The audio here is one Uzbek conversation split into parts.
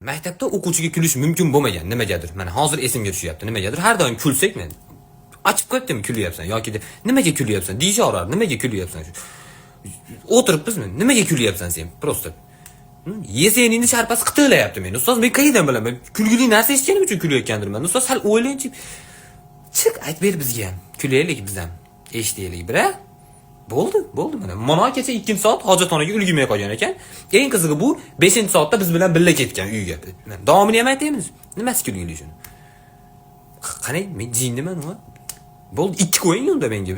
Maktabda o'quvchiga kulish mumkin bo'lmagan nimagadir. Mana hozir esimga tushyapti. Nimagadir har doim kulsak men ochib qo'yibdim kulyapsan yoki nimaga kulyapsan deyishaverar. Nimaga kulyapsan? O'tiribmizmi? Nimaga kulyapsan sen? Prosta yeseningni sharpasi qitilayapti meni. Ustoz men qayerdan bilaman? Kulgili narsa eshitganim uchun kulayotgandirman. Ustoz sal o'ylaychi. Chiq ayt ber bizga ham. Kulaylik biz ham. Eshitaylik, bira. Bo'ldi mana. Mana kecha 2-soat hojatxonaga ulgurmay qolgan ekan. Eng qizig'i bu 5-soatda biz bilan birga ketgan uyga. Davomini ham aytaymiz. Nimasi kulgili shuni? Qarang, men jinniman u. Bo'ldi, 2 qo'ying unda menga.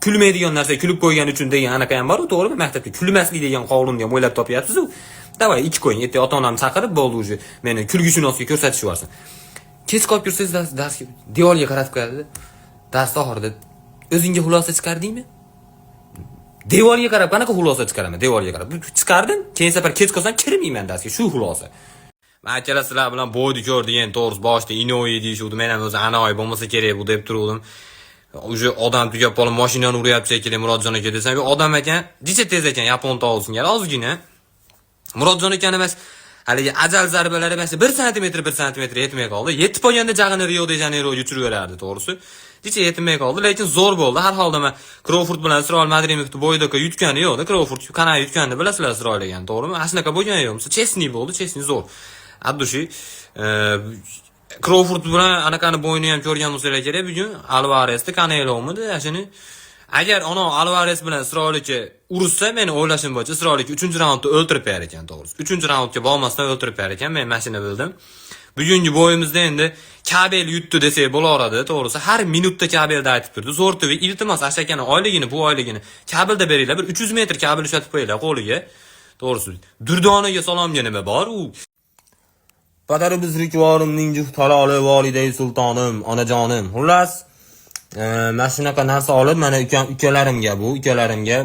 Kulmaydigan narsa kulib qo'ygan uchun degan anaqa ham bor-ku, to'g'rimi? Maktabda kulmaslik degan qonunni ham o'ylab topyapsiz-ku. Davay 2 qo'ying. Erta ota-onamni chaqirib bo'ldi uje. Meni kulgushunosga ko'rsatishib yuborsin. Kech qolib yursangiz darsga devorga qaratib qo'yadi. Dars oxirida o'zingga xulosa chiqardingmi? Devorga qarab qanaqa xulosa chiqaraman? Devorga qarab chiqardim. Keyin safar kech qolsam kirmayman darsga. Shu xulosa. Men akalar sizlar bilan bo'yni ko'r degan to'g'risi boshda inoyi deyishuvdi. Men ham o'zi anoyi bo'lmasa kerak bu deb turuvdim. Uje odam tugab qolib mashinani uryapti shekilli Murodjon aka desam, odam ekan, jicha tez ekan yapon tovusiga ozgina. Murodjon aka emas, haligi ajal zarbalari emas, 1 sm yetmay qoldi. Yetib qolganda jag'ini Rio de Janeyroga uchirib berardi, to'g'risi. Jicha yetmay qoldi, lekin zo'r bo'ldi. Har holda men Crawford bilan Isroil Madrimovni bo'yidagi yutgani yo'qda. Crawford kanal yutganini bilasizlar Isroil ekan, to'g'rimi? Ashunaqa bo'lgani yo'q. Chesni bo'ldi, chesni zo'r. Abdushi Crawford bilan anaqani bo'yini ham ko'rgan bo'lsalar kerak bugun Alvaresni Canelo'midi, shuni agar ona Alvares bilan Isroilga urishsa, meni o'ylashim bo'yicha Isroilga 3-raundda o'ltirib berar ekan, to'g'risi. 3-raundga bormasdan o'ltirib berar ekan, men mashina bildim. Bugungi bo'yimizda endi kabel yutdi desak bo'laradi, to'g'risi. Har minutda kabelda aytib turdi. Zo'rtov iltimos Ashakani oyligini, bu oyligini kabelda beringlar. Bir 300 metr kabel ushatib qo'yinglar qo'liga. To'g'risi. Durdonaga salomga nima bor u? Padarimiz rikvorimning juft haloli voliday sultonim, onajonim. Xullas, mana shunaqa narsa olib, mana ukalarimga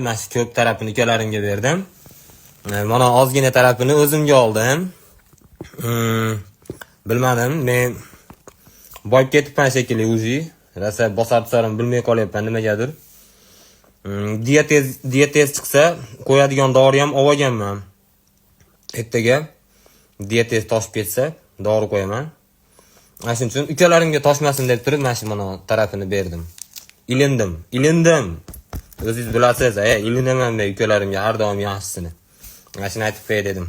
mana shu ko'p tarafini ukalarimga berdim. Mana ozgina tarafini o'zimga oldim. Bilmadim, men boyib ketibman shekilli o'zi. Rasa bosar-bisarim bilmay qolyapman nimagadir. Diyetez chiqsa, qo'yadigan dori ham olganman. Ertaga diyetez toshib ketsa, dori qo'yaman. Shuning uchun ukalarimga toshmasin deb turib, mana tarafini berdim. Ilindim. O'zingiz bilasiz, ilinaman men ukalarimga har doim yaxshisini. Mana shuni aytib qo'yay dedim.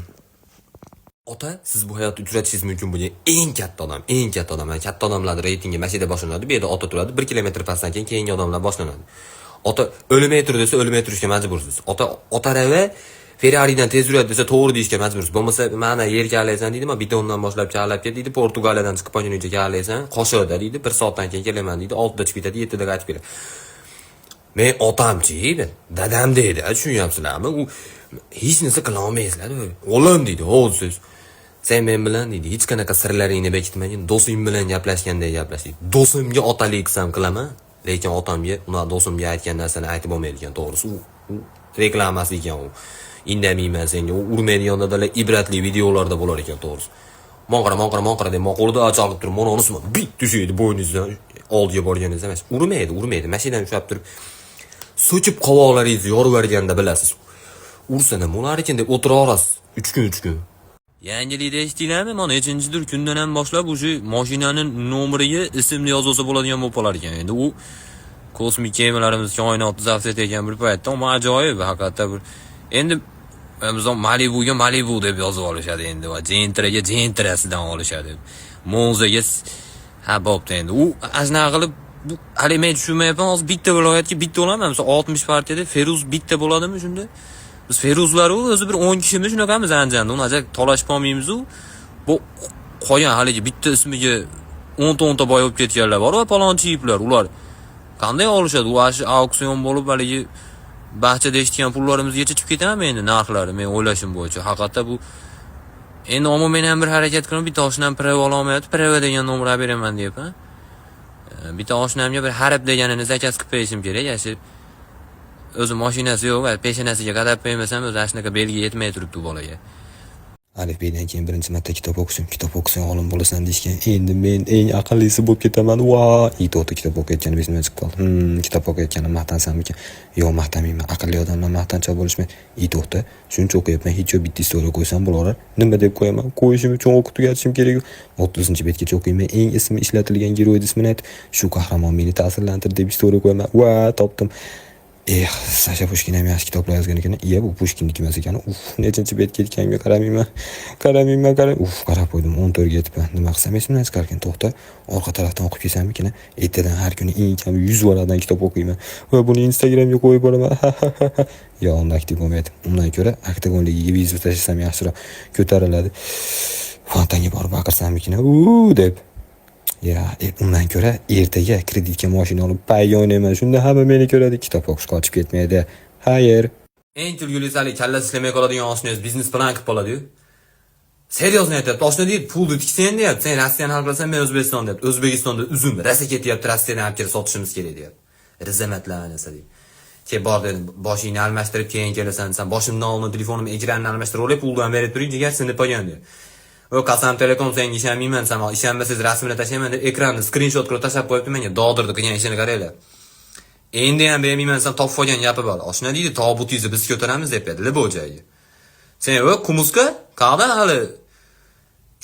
Ota, siz bu hayotda uchratishingiz mumkin bo'lgan eng katta odam. Katta odamlarning reytingi mashina boshlanadi. Bu yerda ota turadi, 1 kilometr pasdan keyin keyingi odamlar boshlanadi. Ota o'lmay tur desa, o'lmay turishga majbursiz. Ota rava Ferrari'dan tez yuradi desa, to'g'ri deyishga majbursiz. Bo'lmasa, mana yerga alaysan deydi, men bidondan boshlab chaqalab ket deydi, Portugaliyadan chiqib qolguncha alaysan, qo'shida deydi, 1 soatdan keyin kelaman deydi, 6da chiqib ketadi, 7da qaytib keladi. Men otamchi, dadam deydi, tushunyapsizlarmi? U hech narsa qila olmaysizlar. O'g'lim deydi, siz sen men bilan deydi, hech qanaqa sirlaringni bekitmagin, do'sting bilan gaplashgandek gaplash deydi. Do'stimga otalik qilsam qilaman, lekin otamga, do'stimga aytgan narsani aytib bo'lmaydigan, to'g'risi. U reklamasi ekan u. Indamayman senga, u urmaydigan dadalar ibratli videolarda bo'lar ekan, to'g'risi. Monqira deb qo'lida ochib turib, mana unisini bit tushaydi bo'yningizdan oldiga borganingizda emas. Urmaydi. Mashinadan ushlab turib so'chib qovoqlaringizni yorib yuborganda bilasiz. Ursana molar ekan deb o'tiraverasiz 3 kun. Yangilikda eshitdinglarmi? Mana 3-dir kundan ham boshlab o'sha mashinaning nomeriga ismni yozsa bo'ladigan bo'lib qolar ekan. Endi u kosmik kemalarimiz koinotni zabt etgan bir paytda, ama ajoyib haqiqatda bir. Endi bizon Malibu deb yozib olishadi endi va Gentraga Gentrasidan olishadi. Monzaga bo'pti endi. U ajna qilib bu hali men tushunmayapman, hozir bitta viloyatga bitta olammi? Masalan 60 partiyada Feruz bitta bo'ladimi shunda? Biz Feruzlar o'zi bir 10 kishimiz shunaqamiz Anjanda. Uni ajak talashib olmaymiz u. Bu qo'yan haligi bitta ismiga 10 ta boy bo'lib ketganlar bor va palonchiylar. Ular qanday olishadi? U auksion bo'lib haligi bahchada eshitgan pullarimizga yetib ketami endi narxlari, men o'ylashim bo'yicha. Haqiqatda bu endi men ham bir harakat qilib bitta oshnam prava ola olmayapti. Prava degan nomer beraman deyapman. Bitta oshnamga bir harb deganini zakaz qilib qo'yishim kerak. Yashi o'zi mashinasi yo'q va peshanasiga qadab qo'ymasam o'zi shunaqa belgi yetmay turibdi bolaga. Alifbeydan keyin birinchi marta kitob o'qisang olim bo'lasan deyishgan. Endi men eng aqllisi bo'lib ketaman. Va, to'g'ri kitob o'qiyotganim esimdan chiqib qoldi. Kitob o'qiyotganim maqtansammikan? Yo'q, maqtamayman. Aqlli odamlar maqtanchoq bo'lishmaydi. To'g'ri, shuncha o'qiyapman, hech yo'q bitta istoriya qo'ysam bo'laver. Nima deb qo'yaman? Qo'yishim uchun o'qib tugatishim kerak. 30-betgacha o'qiyman. Eng ismi ishlatilgan giroy ismini aytib, shu qahramon meni ta'sirlantirdi deb istoriya qo'yaman. Va, topdim. Sasha Pushkin ham yaxshi kitoblar yozgan ekan. Bu Pushkinniki emas ekan. Nechinchi betga ketganiga qaramayman. Qarab qo'ydim. 14 ga yetibman. Nima qilsam esimdan chiqar ekan? To'xta, orqa tarafdan o'qib kelsammikin? Ertadan har kuni eng kam 100 varaqdan kitob o'qiyman va buni Instagramga qo'yib boraman. Yo, unda aktiv bo'lmaydi. Undan ko'ra oktagonligiga vizit tashlasam yaxshiroq ko'tariladi. Fontanga borib baqirsamikin? Deb. Undan ko'ra ertaga kreditga mashina olib payga o'ynayman. Shunda hamma meni ko'radi, kitob o'qishga qochib ketmaydi. Xayr. Eng kulgilisali kallasi ishlamay qoladigan oshnangiz biznes plan qilib qoladi-yu. Seriyozni aytayapti. Oshna deydi, pulni tiksen deyapti. Sen Rossiyani hal qilasan, men O'zbekiston deyapti. O'zbekistonda uzum rasa ketyapti, Rossiyadan olib kelib sotishimiz kerak deyapti. Rizamatlanasa deydi. Bor dedim, boshingni almashtirib keyin kelasan. Sen boshimdan oldin telefonimni ekranini almashtirib olib, pulni berib turing, jigar seni qo'ygan deydi. Qasam Telekom senga ishonmayman, sen ishonmasangiz rasmini tashlayman deb ekranni skrinshot qilib tashlab qo'yibdi menga. Dog'dirdi, qilgan ishini qaranglar. Endi ham bermayman, sen topib olgan gapi bor. Oshna deydi, tobutingizni biz ko'taramiz deb berdi Libojaga. Sen Kumuska qa'dan hali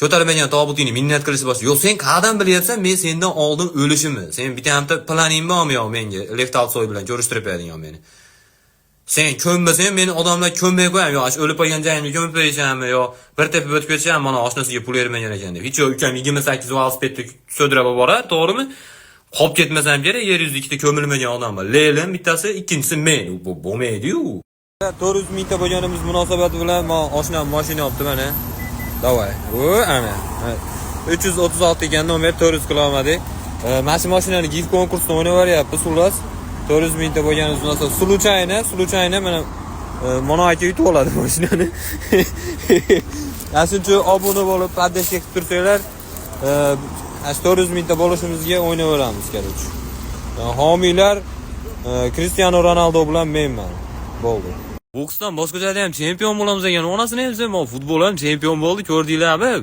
ko'tarmagan tobutingni minnat qilishni boshla. Yo'q, sen qa'dan bilyapsan, men sendan oldin o'lishimni. Sen bitta planing bormi yo menga? Left Outside bilan ko'rishtirib berding meni. Sen ko'nmasang meni odamlar ko'nmay qo'yam, yo o'lib qolgan joyimga ko'mib qo'yishammi, yo bir tepa o'tib ketisham, mana oshnasiga pul bermagan ekan deb. Hech yo'q, ukam 28 velosipedni so'dirab borar, to'g'rimi? Qolib ketmasam kerak, yer yuzida ikkita ko'milmagan odam bor. Lelim bittasi, ikkinchisi men. Bu bo'lmaydi-yu. 400 mingta bo'lganimiz munosabati bilan men oshnam mashina olibdi mana. Davay. Ana. 336 ekan, nomer 400 qila olmadik. Mana shu mashinani gift konkursida o'ynab beryapmiz, xullas. 400 mingta bo'lganimiz munosabati. Случайно mana aka yutib oladi mashinani. Shuncha obuna bo'lib, poddesh qilib tursanglar, 400 mingta bo'lishimizga o'ynab beramiz kerak. Homiylar Cristiano Ronaldo bilan menman. Bo'ldi. Boksdan boshqa joyda ham chempion bo'lamiz degan onasini ham futbol ham chempion bo'ldi, ko'rdinglarmi?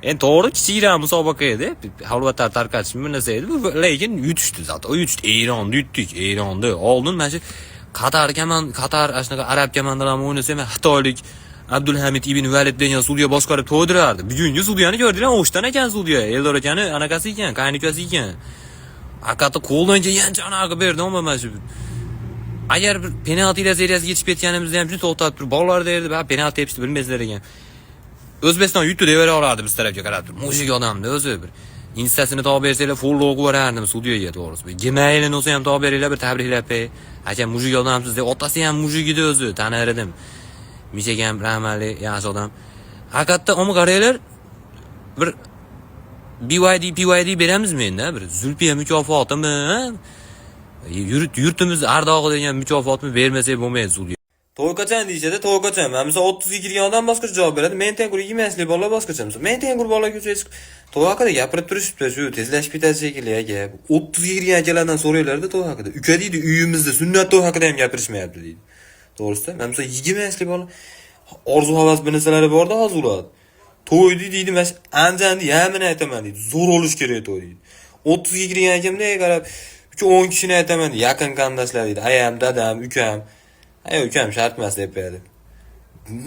Endi to'g'ri kichikroq musobaqa edi. Halvatlar tarqatish bir narsa edi, lekin yutishdi zato. Yutishdi. Eronni yutdik, Eronni. Oldin mana shu Qatar ashnaqa arab komandalari o'ynasa, Xitoylik Abdulhamid ibn Valid degan sudya boshqarib to'ydirardi. Bugungi sudyani ko'rdinglar, o'shdan ekan sudya. Eldor akani anaqasi ekan, qaynikasi ekan. Akati qo'ldan kelgancha anaqa berdi, mana shu. Agar bir penaltilar seriyasiga yetib ketganimizda ham shuni to'xtatib turib, bolalar derdi, "Va penalti tepishni bilmaysizlar" ekan. O'zbekiston yutdi deb olardi biz tarafga qarab turib. Mushuk odamda o'zi bir instasini topib bersanglar full logo berardim studiyaga to'g'risi. Gmailini olsa ham topib beringlar, bir tabriklab qo'y. Aka mushuk odamsiz deb, otasi ham mushuk edi o'zi, tanir edim. Mishagam rahmatli, yaxshi odam. Haqiqatda omma qaranglar, bir BYD beramizmi endi, bir Zulfiya mukofotimi? Yurtimiz ardog'i degan mukofotni bermasak bo'lmaydi studiya. To'y qachon deyishadi, to'y qachon? Men misol 30 ga kirgan odam boshqacha javob beradi. Men tengur 20 yoshli bola boshqacha. Men tengur bola ko'chasiz to'y haqida gapirib turishibdi, shu tezlashib ketadi shekilli aka. 30 ga kirgan akalardan so'raylarda to'y haqida. Uka deydi, uyimizda sunnat to'y haqida ham gapirishmayapti deydi. To'g'risi, men misol 20 yoshli bola orzu havas bir narsalari bor-da hozir ular. To'ydi deydi, men anjandi, yamini aytaman deydi. Zo'r bo'lish kerak to'y deydi. 30 ga kirgan akamga qarab 10 kishini aytaman deydi. Yaqin qandashlar deydi. Ayam, dadam, ukam. Ukam shart emas deb berdi.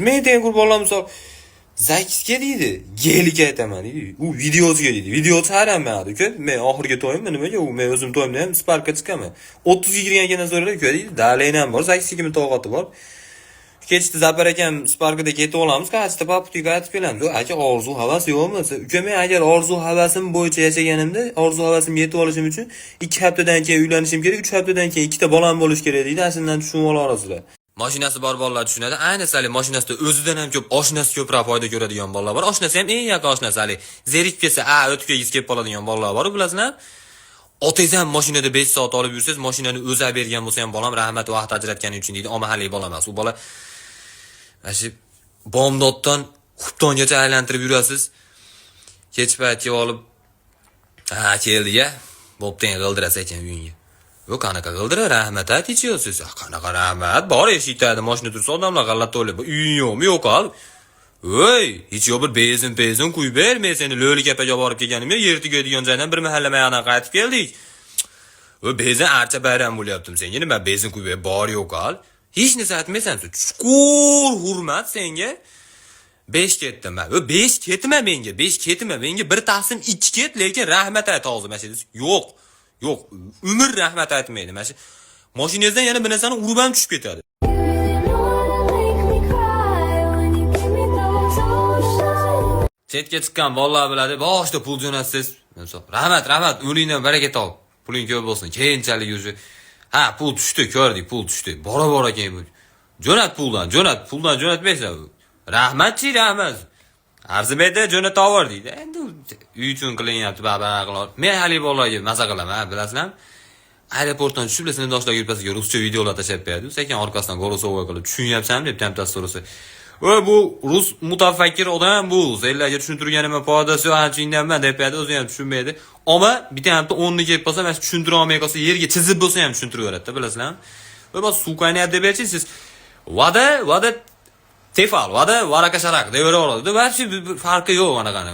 Men tengur bola misol Zakisga deydi, geliga aytaman deydi. U videosiga deydi. Videosi haramadi, uka. Men oxirgi to'yimmi nimaga? U men o'zim to'yimda ham Sparkka chiqaman. 30 ga kirgandan so'raylar, uka deydi. Dalaynam bor, Zakisga kim to'g'ati bor. Kechdi Zapar akam Sparkda ketib olamiz, qachda paputiga aytib kelamiz. Aka orzu havas yo'qmi? Uka men agar orzu havasim bo'yicha yashaganimda, orzu havasimga yetib olishim uchun 2 haftadan keyin uylanishim kerak, 3 haftadan keyin ikkita bolam bo'lish kerak deydi. Asldan tushunib olasizlar. Mashinasi bor bolalar tushunadi. Ayniqsa mashinasida o'zidan ham ko'p, oshnasi ko'proq foyda ko'radigan bolalar bor. Oshnasi ham eng yaqin oshnasi. Zerikib kelsa, o'tib kelib qoladigan bolalar bor, bilasizlar. Otangiz ham mashinada 5 soat olib yursangiz, mashinani o'zi bergan bo'lsa ham bolam rahmat vaqt ajratgani uchun deydi. Mahalliy bola emas. U bola ashi bomdoddan Xubtongacha aylantirib yurasiz. Kech paytga olib keldi-ya. Bo'pti, g'ildirasa ekan uyingga. Yo'q, qanaqa g'ildira, rahmat aytishsiz. Qanaqa rahmat? Bor eshitadi, mashina tursa odamlar g'allat o'ylab, uying yo'qmi? Yo'q, Voy, hech yo bir bezin qo'yib ber, men seni lo'li kapaga borib kelganimda yer tugadigan joydan bir mahalla mayana qaytib keldik. Va bezin archa bayram bo'lyaptim senga, nima bezin qo'yib ber, bor yo'q al. Hech narsa aytmaysan, chuqur hurmat senga. 5 ketdim men. 5 ketma menga, 5 ketma menga, bir taqsim 2 ket, lekin rahmat ayt hozir mana shu. Yo'q. Yo'q, umr rahmat aytmaydi. Mana shu mashinangizdan yana bir narsani urib ham tushib ketadi. Chetga chiqqan bolalar biladi, boshda pul jo'natsiz. Rahmat, o'lingdan baraka top. Puling ko'p bo'lsin. Keyinchalik o'zi pul tushdi, ko'rdik, pul tushdi. Bora keyin bu. Jo'nat puldan jo'natmaysan. Rahmat. Arzimaydi jo'nataver deydi. Endi uy uchun qilinyapti babalar. Men hali bolalarga maza qilaman, bilasizmi? Aeroportdan tushib, sinfdoshlar yurpasiga ruscha videolar tashab berdi. Sekin orqasidan голосовой qilib, tushunyapsanmi deb tamtasi so'rasa. Va bu rus mutafakkir odam bu. Senlarga tushuntirganim foydasi anchingdanman deb berdi, o'zi ham tushunmaydi. Ammo bitta hamda 10 ni kelib qolsa, mana tushuntira olmay qolsa, yerga chizib bo'lsa ham tushuntiraveradi, bilasizmi? Va bas sukani deb bersangiz, siz vada tefal, varaka sharak deyveraveradi. Va shu farqi yo'q anaqani.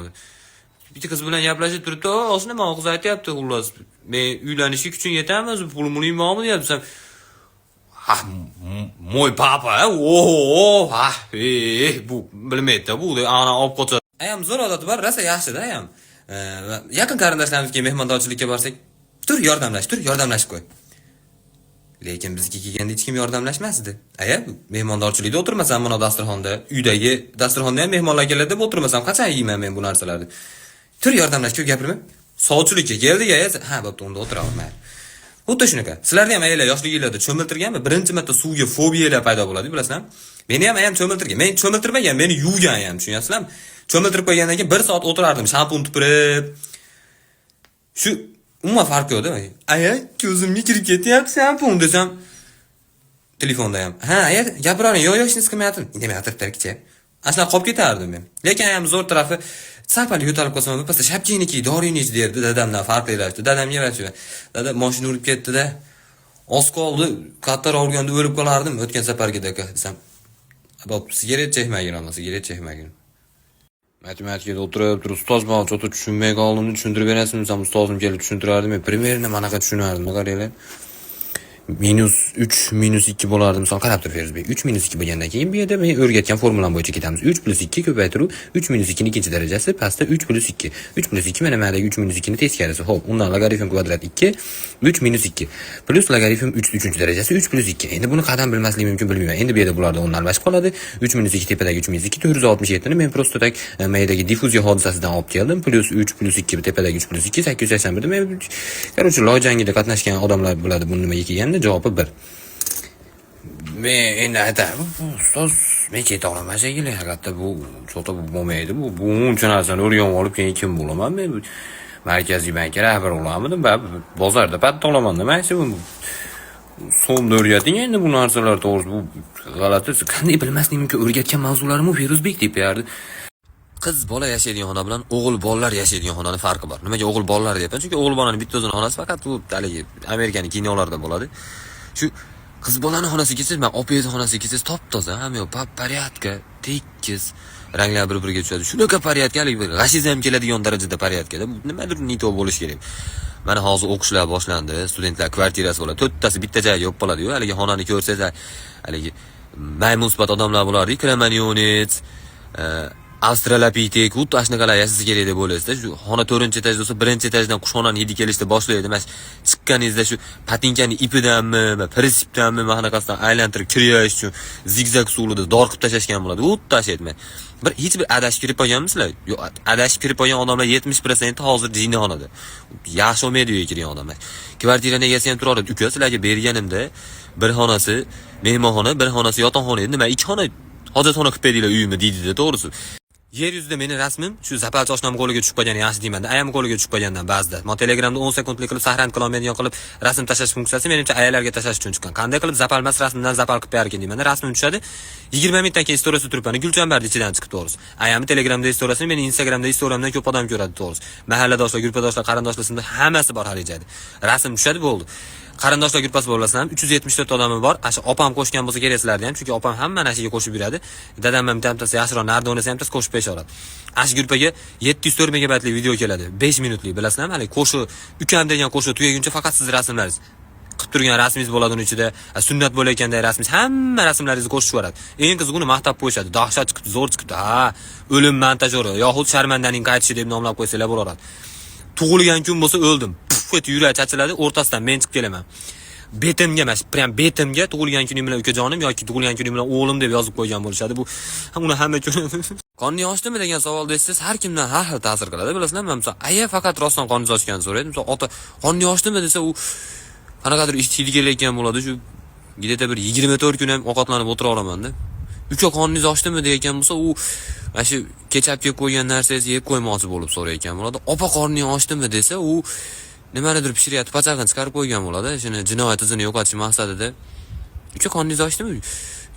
Bitta qiz bilan gaplashib turibdi, "Osna men qiz aytyapti, xullas, men uylanishga kuchim yetami, pulim bormi?" deyapsam. Moy papa, bu bilmaydi bu ana olib qochadi. Ayam zo'r odati bor, rosa yaxshi-da ayam. Yaqin qarindoshlarimizga mehmondorchilikka borsak, tur yordamlashib qo'y. Lekin bizga kelganda hech kim yordamlashmasdi. Mehmondorchilikda o'tirmasam mana dasturxonda, uydagi dasturxonda ham mehmonlar keladi deb o'tirmasam, qachon yeyman men bu narsalarni? Tur yordamlashga gapirma. Sovchilikka keldik, bo'pti, unda o'tiraman. Xuddi shunaqa. Sizlarni ham aylar yoshliginglarda cho'miltirganmi? Birinchi marta suvga fobiyalar paydo bo'ladi, bilasizmi? Meni ham ayam cho'miltirgan. Men cho'miltirmagan, meni yuvgan ham, tushunyapsizlarmi? Cho'miltirib qo'ygandan keyin 1 soat o'tirardim, shampun tupurib. Shu umuman farqi yo'q-da. Ko'zimga kirib ketyapti shampun desam, telefonda ham. Gapiravering, yo'q, hech narsa qilmayaptim. Indamay atrofdagicha. Aslan qolib ketardim men. Lekin ayam zo'r tarafi sapali yo'talib qolsam, pasta shapkiniki, dorini ich derdi, dadamdan farqlashdi. Dadam yarachi. Dada mashina urib ketdi-da. Oz qoldi, qattar olganda o'lib qolardim o'tgan safargidagi desam. Sigaret chekmagin. Matematikada o'tirib, ustoz bilan o'tib tushunmay qoldim, tushuntirib berasizmi? Desam, ustozim kelib tushuntirardi. Men primerni manaqa tushunardim, qaranglar. -3, -2 bo'lardi. Misol qarab turibsiz. 3 -2 bo'lgandan keyin bu yerda men o'rgatgan formulam bo'yicha ketamiz. 3 + 2 ko'paytiruv 3 - 2 ning ikkinchi darajasi, pastda 3 + 2. 3 + 2 mana mendagi 3 - 2 ning teskarisi. Xo'p, undan logaritm kvadrat 2, 3 - 2 plus logaritm 3 ning 3-darajasi 3 + 2. Endi buni qadam bilmaslik mumkin, bilmayman. Endi bu yerda bularda o'ndan almashib qoladi. 3 - 2 tepadagi 3 - 2 467 ni men prosta tak maydagi diffuziya hodisasidan olib keldim. Plus 3 + 2 tepadagi 3 + 2 881 da men короче loy jangida qatnashgan odamlar biladi buni nimaga kelganini. Javobi 1. Men endi aytaman, ustoz, men keta olaman shekilli, haqiqatda bu cho'ta bo'lmaydi. Bu uncha narsani o'rganib olib keyin kim bo'laman men? Markaziy bankka rahbar bo'lamanmi? Bozorda patta olaman nima shu? So'mda o'rgating endi bu narsalar to'g'ri, bu g'alati. Qanday bilmaslik mumkin? O'rgatgan mavzularim Feruzbek deb berdi. Qiz bola yashaydigan xona bilan o'g'il bolalar yashaydigan xonaning farqi bor. Nimaga o'g'il bolalar deyapman? Chunki o'g'il bolaning bitta o'zining xonasi faqat bu haligi Amerikaning kinolarida bo'ladi. Shu qiz bolaning xonasiga kelsangiz, men opangizning xonasiga kelsangiz top-toza, hamma yo'q, porядка, tekis, ranglar bir-biriga tushadi. Shunaqa porядкalik, g'ashiz ham keladigan darajada porядкada. Nimadir nito bo'lish kerak. Mana hozir o'qishlar boshlandi, studentlar kvartirasi bo'ladi. To'rttasi bitta joyga yo'q qoladi-yu. Haligi xonani ko'rsangiz, haligi maymun sifat odamlar bo'ladi, Kremanionets, Australopitek, xuddi ashnaqalar yashasi kerak deb o'ylaysizda. Shu xona 4-etajda bo'lsa, 1-etajdan qushxonani hidi kelishda boshlaydi. Mana chiqqaningizda shu patinkani ipidanmi, prinsipdanmi, mahallaqasidan aylantirib kirish uchun zigzag usulida dor qilib tashashgan bo'ladi. Xuddi tashlaydi. Hech bir adashib kirib qolganmisizlar? Yo'q, adashib kirib qolgan odamlar 70% hozir jinnixonada. Yaxshi olmaydi uyga kirgan odamlar. Kvartiraning egasi ham turadi. Uka, sizlarga berganimda bir xonasi mehmonxona, bir xonasi yotoqxona edi. Nima, 2 xona hojatxona qilib berdinglar uyimni deydi-da, to'g'risi. Yer yuzida meni rasmim shu zapal choshnam qo'liga tushib qolgani yaxshi deyman-da. Ayam qo'liga tushib qolgandan ba'zida. Men Telegramda 10 sekundlik qilib sahrand qila olmaydigan qilib rasm tashlash funksiyasi menimcha ayollarga tashlash uchun chiqqan. Qanday qilib zapalmas rasmdan zapal qilib berarkan deyman-da. Rasmim tushadi. 20 minutdan keyin storiesda turibman. Gulchambarning ichidan chiqib to'g'risi. Ayamni Telegramda storiesini, meni Instagramda storiemdan ko'p odam ko'radi to'g'risi. Mahalladoshlar, guruhdoshlar, qarindoshlar hammasi bor halijadi. Rasm tushadi, bo'ldi. qarindoshlar gruppasi bo'lasizlar ham 374 odami bor. Asha opam qo'shgan bo'lsa kerak sizlarga ham, chunki opam hamma narsaga qo'shib yuradi. Dadam ham bittasi yaxshiroq narda o'ynasa ham qo'shib berishaveradi. Ash gruppaga 704 megabaytlik video keladi, 5 minutlik, bilasizlarmi? Hali qo'shiq, ukam degan qo'shiq tugaguncha faqat siz rasmlaringiz qilib turgan rasmingiz bo'ladi uning ichida. Sunnat bo'layotganda rasmingiz, hamma rasmlaringizni qo'shib yuboradi. Eng qizig'ini maqtab qo'yishadi. Dahshat chiqibdi, zo'r chiqibdi. Ha, o'lim montajori yoxud sharmandaning qaytishi deb nomlab qo'ysalar bo'laveradi. Tug'ilgan kun bo'lsa o'ldim. Puf et yurak chachiladi, o'rtasidan men chiqib kelaman. Betimga emas, prям betimga tug'ilgan kuning bilan ukajonim yoki tug'ilgan kuning bilan o'g'lim deb yozib qo'ygan bo'lishadi. Bu uni hamma ko'radi. Qonni ochdimi degan savol deysiz, har kimdan har xil ta'sir qiladi. Bilasizlarmi? Masalan, aya faqat rostdan qonni ochganini so'raydi. Masalan, ota qonni ochdimi desa, u qanaqadir ishchilik kelayotgan bo'ladi. Shu gideta bir 24 kun ham ovqatlanib o'tira olaman-da. Uka qonningiz ochdimi degan bo'lsa, u mana shu kechab yeb qo'ygan narsangizni yeb qo'ymoqchi bo'lib so'rayotgan bo'ladi. Opa qorning ochdimi desa, u nimanidir pishiryapti, pachag'ini chiqarib qo'ygan bo'ladi. Shuni jinoyat izini yo'qotish maqsadida. Uka qonningiz ochdimi?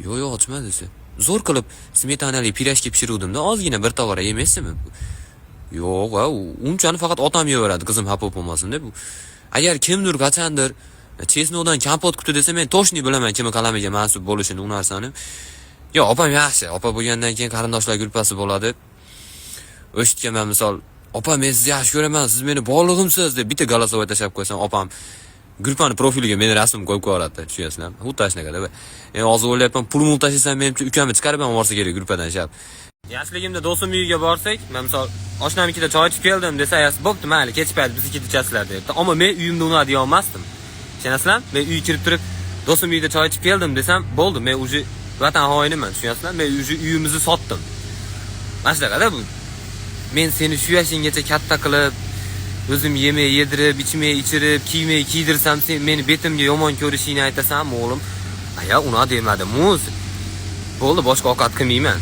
Yo'q, ochmadi desa. Zo'r qilib smetanali pirashka pishiruvdim-da, ozgina bir tog'ora yemaysizmi? Yo'q, unchani faqat otam yeveradi, qizim xafa bo'lmasin deb. Agar kimdir qachandir chesnovdan kompot kutdi desa, men to'shni bilaman kim qalamiga mansub bo'lishini, u narsani. Yo, opam yaxshi. Opa bo'lgandan keyin qarindoshlar gruppasi bo'ladi. O'shitga men misol, opa men sizni yaxshi ko'raman, siz meni borlig'imsiz deb bitta голосовой tashab qo'ysam, opam gruppani profiliga meni rasmimni qo'yib qo'yadi, tushunasizlarmi? Xuddi shunaqada. Men hozir o'ylayapman, pulni tashlasam, menimcha ukamni chiqarib ham yuborsa kerak gruppadan shab. Yoshligimda do'stim uyiga borsak, men misol oshnamnikida choy ichib keldim desa, "Bo'pti, mayli, kechib payt bizniki ichasizlar" debdi. Ammo men uyimda uni deya olmasdim. Tushunasizlarmi? Men uy kirib turib, do'stim uyida choy ichib keldim desam, bo'ldi, men уже vatan xoiniman, tushunasizlar? Men uyimizni sotdim. Mana shunaqada bu. Men seni shu yashinggacha katta qilib, o'zim yemay yedirib, ichmay ichirib, kiymay kiydirsam, sen meni betimga yomon ko'rishingni aytasanmi, o'g'lim? Aya, uni demadim, o'z. Bo'ldi, boshqa ovqat qilmayman.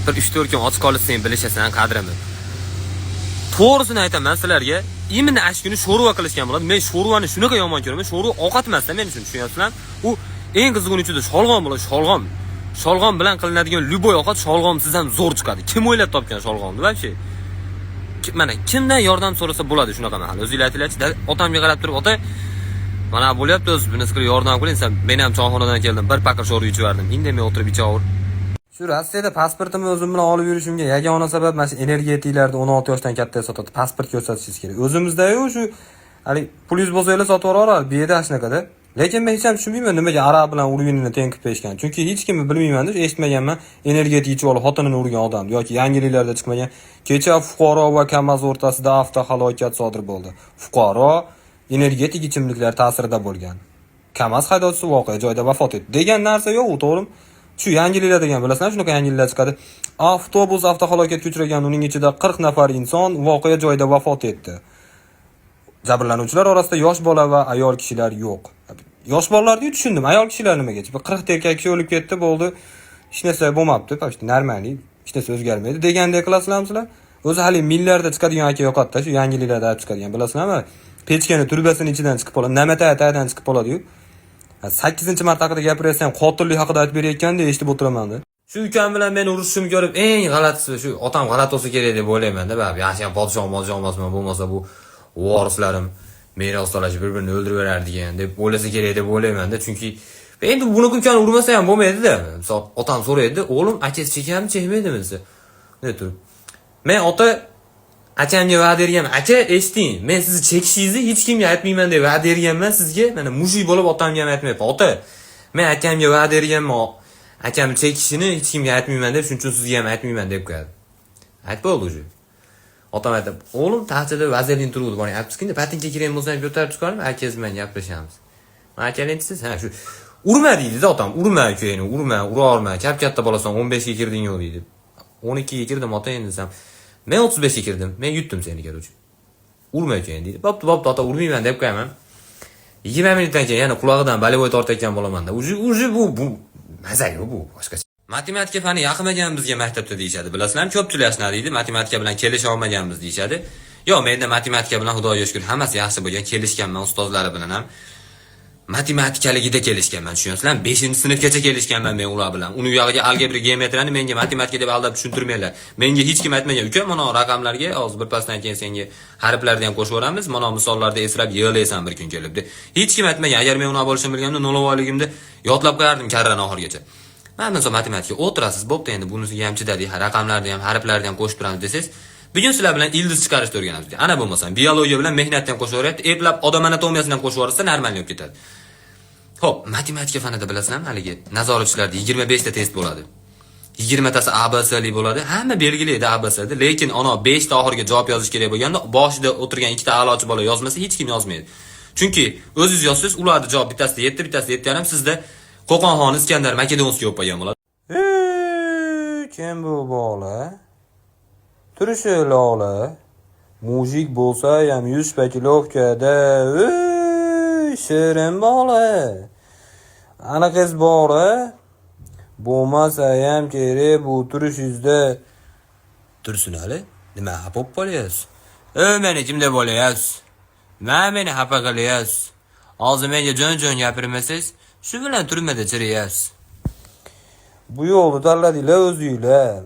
Bir 3-4 kun och qolib sen bilishasan qadrimni. To'g'risini aytaman sizlarga, imini ash kuni sho'rva qilishgan bo'ladi. Men sho'rvani shunaqa yomon ko'raman. Sho'rva ovqat emas-da men uchun, tushunasizlar? U eng qizig'ini ichida sholg'om bo'ladi, sholg'om. Sholg'om bilan qilinadigan любой ovqat sholg'omsiz ham zo'r chiqadi. Kim o'ylab topgan sholg'omni, вообще? Mana kimdan yordam so'rasa bo'ladi shunaqa mahal. O'zingizlar aytinglarchi, otamga qarab turib, "Ota, mana bo'lyapti, o'z bunisi qilib yordam qiling, sen men ham choyxonadan keldim, bir paqa sho'rva ichib yubordim. Indamay o'tirib ichaver." Shu Rossiyada pasportimni o'zim bilan olib yurishimga yagona sabab mana shu energetiklarni 16 yoshdan kattaga sotadi. Pasport ko'rsatishingiz kerak. O'zimizda-yu shu hali pulingiz bo'lsa sotib yuboradi, bu yerda shunaqada. Lekin men hech ham tushunmayman nimaga arab bilan urganini teng qilib berishgan. Chunki hech kimni bilmayman-da, eshitmaganman energetik ichib olib xotinini urgan odam yoki yangiliklarda chiqmagan. Kecha fuqaro va KAMAZ o'rtasida avtohalokat sodir bo'ldi. Fuqaro energetik ichimliklar ta'sirida bo'lgan. KAMAZ haydovchisi voqea joyida vafot etdi. Degan narsa yo'q, to'g'rimi? Shu yangiliklar degan bilasizlar, shunaqa yangiliklar chiqadi. Avtobus avtohalokatga uchragan, uning ichida 40 nafar inson voqea joyida vafot etdi. Jabrlanuvchilar orasida yosh bola va ayol kishilar yo'q. Yosh bolalarni tushundim, ayol kishilar nimaga? 40 erkak kishi o'lib ketdi, bo'ldi. Hech narsa bo'lmabdi, почти normalniy, hech narsa o'zgarmaydi degandek qilasizlarmi sizlar? O'zi hali millarda chiqadigan aka yo'qotda, shu yangiliklarda olib chiqadigan, bilasizlarmi? Pechkani turbasining ichidan chiqib qoladi, namataydan chiqib qoladi-yu. 8-marta haqida gapiryapsam, qotillik haqida aytib berayotganda eshitib o'tiraman-da. Shu ukam bilan men urushishimni ko'rib, eng g'alatisi shu otam g'alat bo'lsa kerak deb o'ylayman-da, baribir yaxshi ham podshoh emasman, bo'lmasa bu vorislarim meros talashib bir-birini o'ldirib berardigan deb o'ylasa kerak deb o'ylayman-da, chunki endi buni ukani urmasa ham bo'lmaydi-da. Misol otam so'raydi, "O'g'lim, akasi chekammi, chekmaydimi?" desa. Nima turib? Men ota akamga va'da berganman. "Aka, eshiting, men sizni chekishingizni hech kimga aytmayman deb va'da berganman sizga." Mana mushuk bo'lib otamga ham aytmayapman. "Ota, men akamga va'da berganman, akamni chekishini hech kimga aytmayman deb, shuning uchun sizga ham aytmayman" deb qo'yadi. Aytib bo'ldi o'zi. Otam aytib, "O'g'lim, taxtida vazelin turuvdi, boring, aytibsizki, patinka kerak bo'lsa ham ko'tarib chiqarib, akangiz bilan gaplashamiz." Men akalinchisiz, ha shu urma deydi-da otam, "Urma ukangni, urma, ura olma, katta bolasan, 15 ga kirding-ku" deydi. 12 ga kirdim ota endi desam, "Men 35 ga kirdim, men yutdim seni keluvchi. Urma ukang" deydi. "Bo'pti, ota, urmayman" deb qo'yaman. 20 minutdan keyin yana qulog'idan balivoy tortayotgan bo'laman-da. Uji bu mazza yo'q, bu boshqacha. Matematika fani yoqmagan bizga maktabda deyishadi. Bilasizlarmi, ko'pchilik ashna deydi, matematika bilan kelisha olmaganmiz deyishadi. Yo'q, menda matematika bilan Xudoga shukr hammasi yaxshi bo'lgan, kelishganman ustozlari bilan ham. matematikaligida kelishganman, tushunyapsizlarmi? 5-sinfgacha kelishganman men ular bilan. Uni yog'iga algebra, geometriyani menga matematika deb aldab tushuntirmanglar. Menga hech kim aytmagan, uka, mana raqamlarga hozir bir pasdan keyin senga harflarni ham qo'shib yuboramiz, mana misollarda eslab yig'laysan bir kun kelib deb. Hech kim aytmagan. Agar men uni bo'lishim bilganimda 0-oyligimda yodlab qo'yardim karrani oxirigacha. Mana misol matematika o'tirasiz, bo'pti endi bunisiga ham chidadi, raqamlarni ham, harflarni ham qo'shib turamiz desangiz, bugun sizlar bilan ildiz chiqarishni o'rganamiz. Ana bo'lmasam, biologiya bilan mehnatni ham qo'shib yuboryapti, eplab odam anatomiyasini ham qo'shib yuborsa, normal bo'lib ketadi. Xo'p, matematika fanida bilasizlarmi, haligi nazoratchilarda 25 ta test bo'ladi. 20 tasi ABC'li bo'ladi. Hamma belgili edi ABC'da, lekin ana 5 ta oxiriga javob yozish kerak bo'lganda, boshida o'tirgan ikkita a'lochi bola yozmasa, hech kim yozmaydi. Chunki o'zingiz yozsangiz, ularning javob bittasida 7, bittasida 7,5, sizda Qo'qonxon, Iskandar, Makedonskiy o'p qo'ygan bo'ladi. Kim bu bola? Turishi lola. Mujik bo'lsa ham 100 pakilovkada. Shirin bola. Ana qiz bola. Bo'lmasa ham kerak bu turishingizda. Tursin hali? Nima hapop bo'lyapsiz? Meni kimda bo'lyapsiz? Meni xafa qilyapsiz. Hozir menga jon gapirmasangiz, shu bilan turmada chiriyapsiz. Bu yo'lni tanladinglar o'zinglar.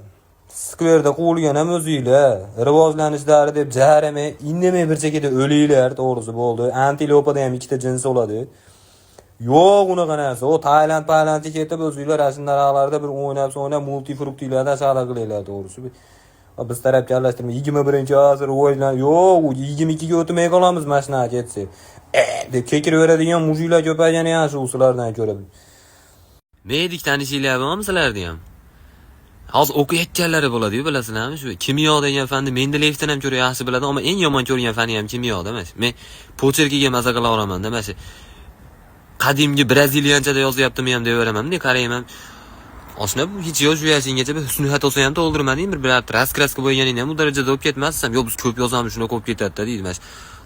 Skverda qo'yilgan ham o'zinglar. Rivojlanishlari deb jaramay, indamay bir chekada o'linglar, to'g'risi bo'ldi. Antilopada ham ikkita jins bo'ladi. Yo'q unaqa narsa. O Tailandga ketib o'zinglar ashinlarlarda bir o'ynab multifruktlardan saqla qilinglar, to'g'risi. Biz tarafga aralashtirmay 21-asr rivojlan. Yo'q, 22ga o'tmay qolamiz mashina ketsa. Deb kekiraveradigan mujiklar ko'paygani yaxshi ulardan ko'ra. Medik tanishinglar bormi sizlarni ham? Hozir o'qiyotganlari bo'ladi-yu, bilasizlarmi? Shu kimyo degan fanni Mendeleyevdan ham ko'ra yaxshi biladi, ammo eng yomon ko'rgan fani ham kimyoda emas. Men pocherkiga maza qila olaman-da, mana shu qadimgi braziliyanchada yozyaptimi ham deyveraman-da, qarayman. Osna bu hech yozishinggacha bir husniyat olsa ham to'ldirmading, bir raskraska bo'lganingni ham u darajada o'p ketmassan. Yo'q, biz ko'p yozamiz, shuna ko'p ketadi-da, deydi. Mana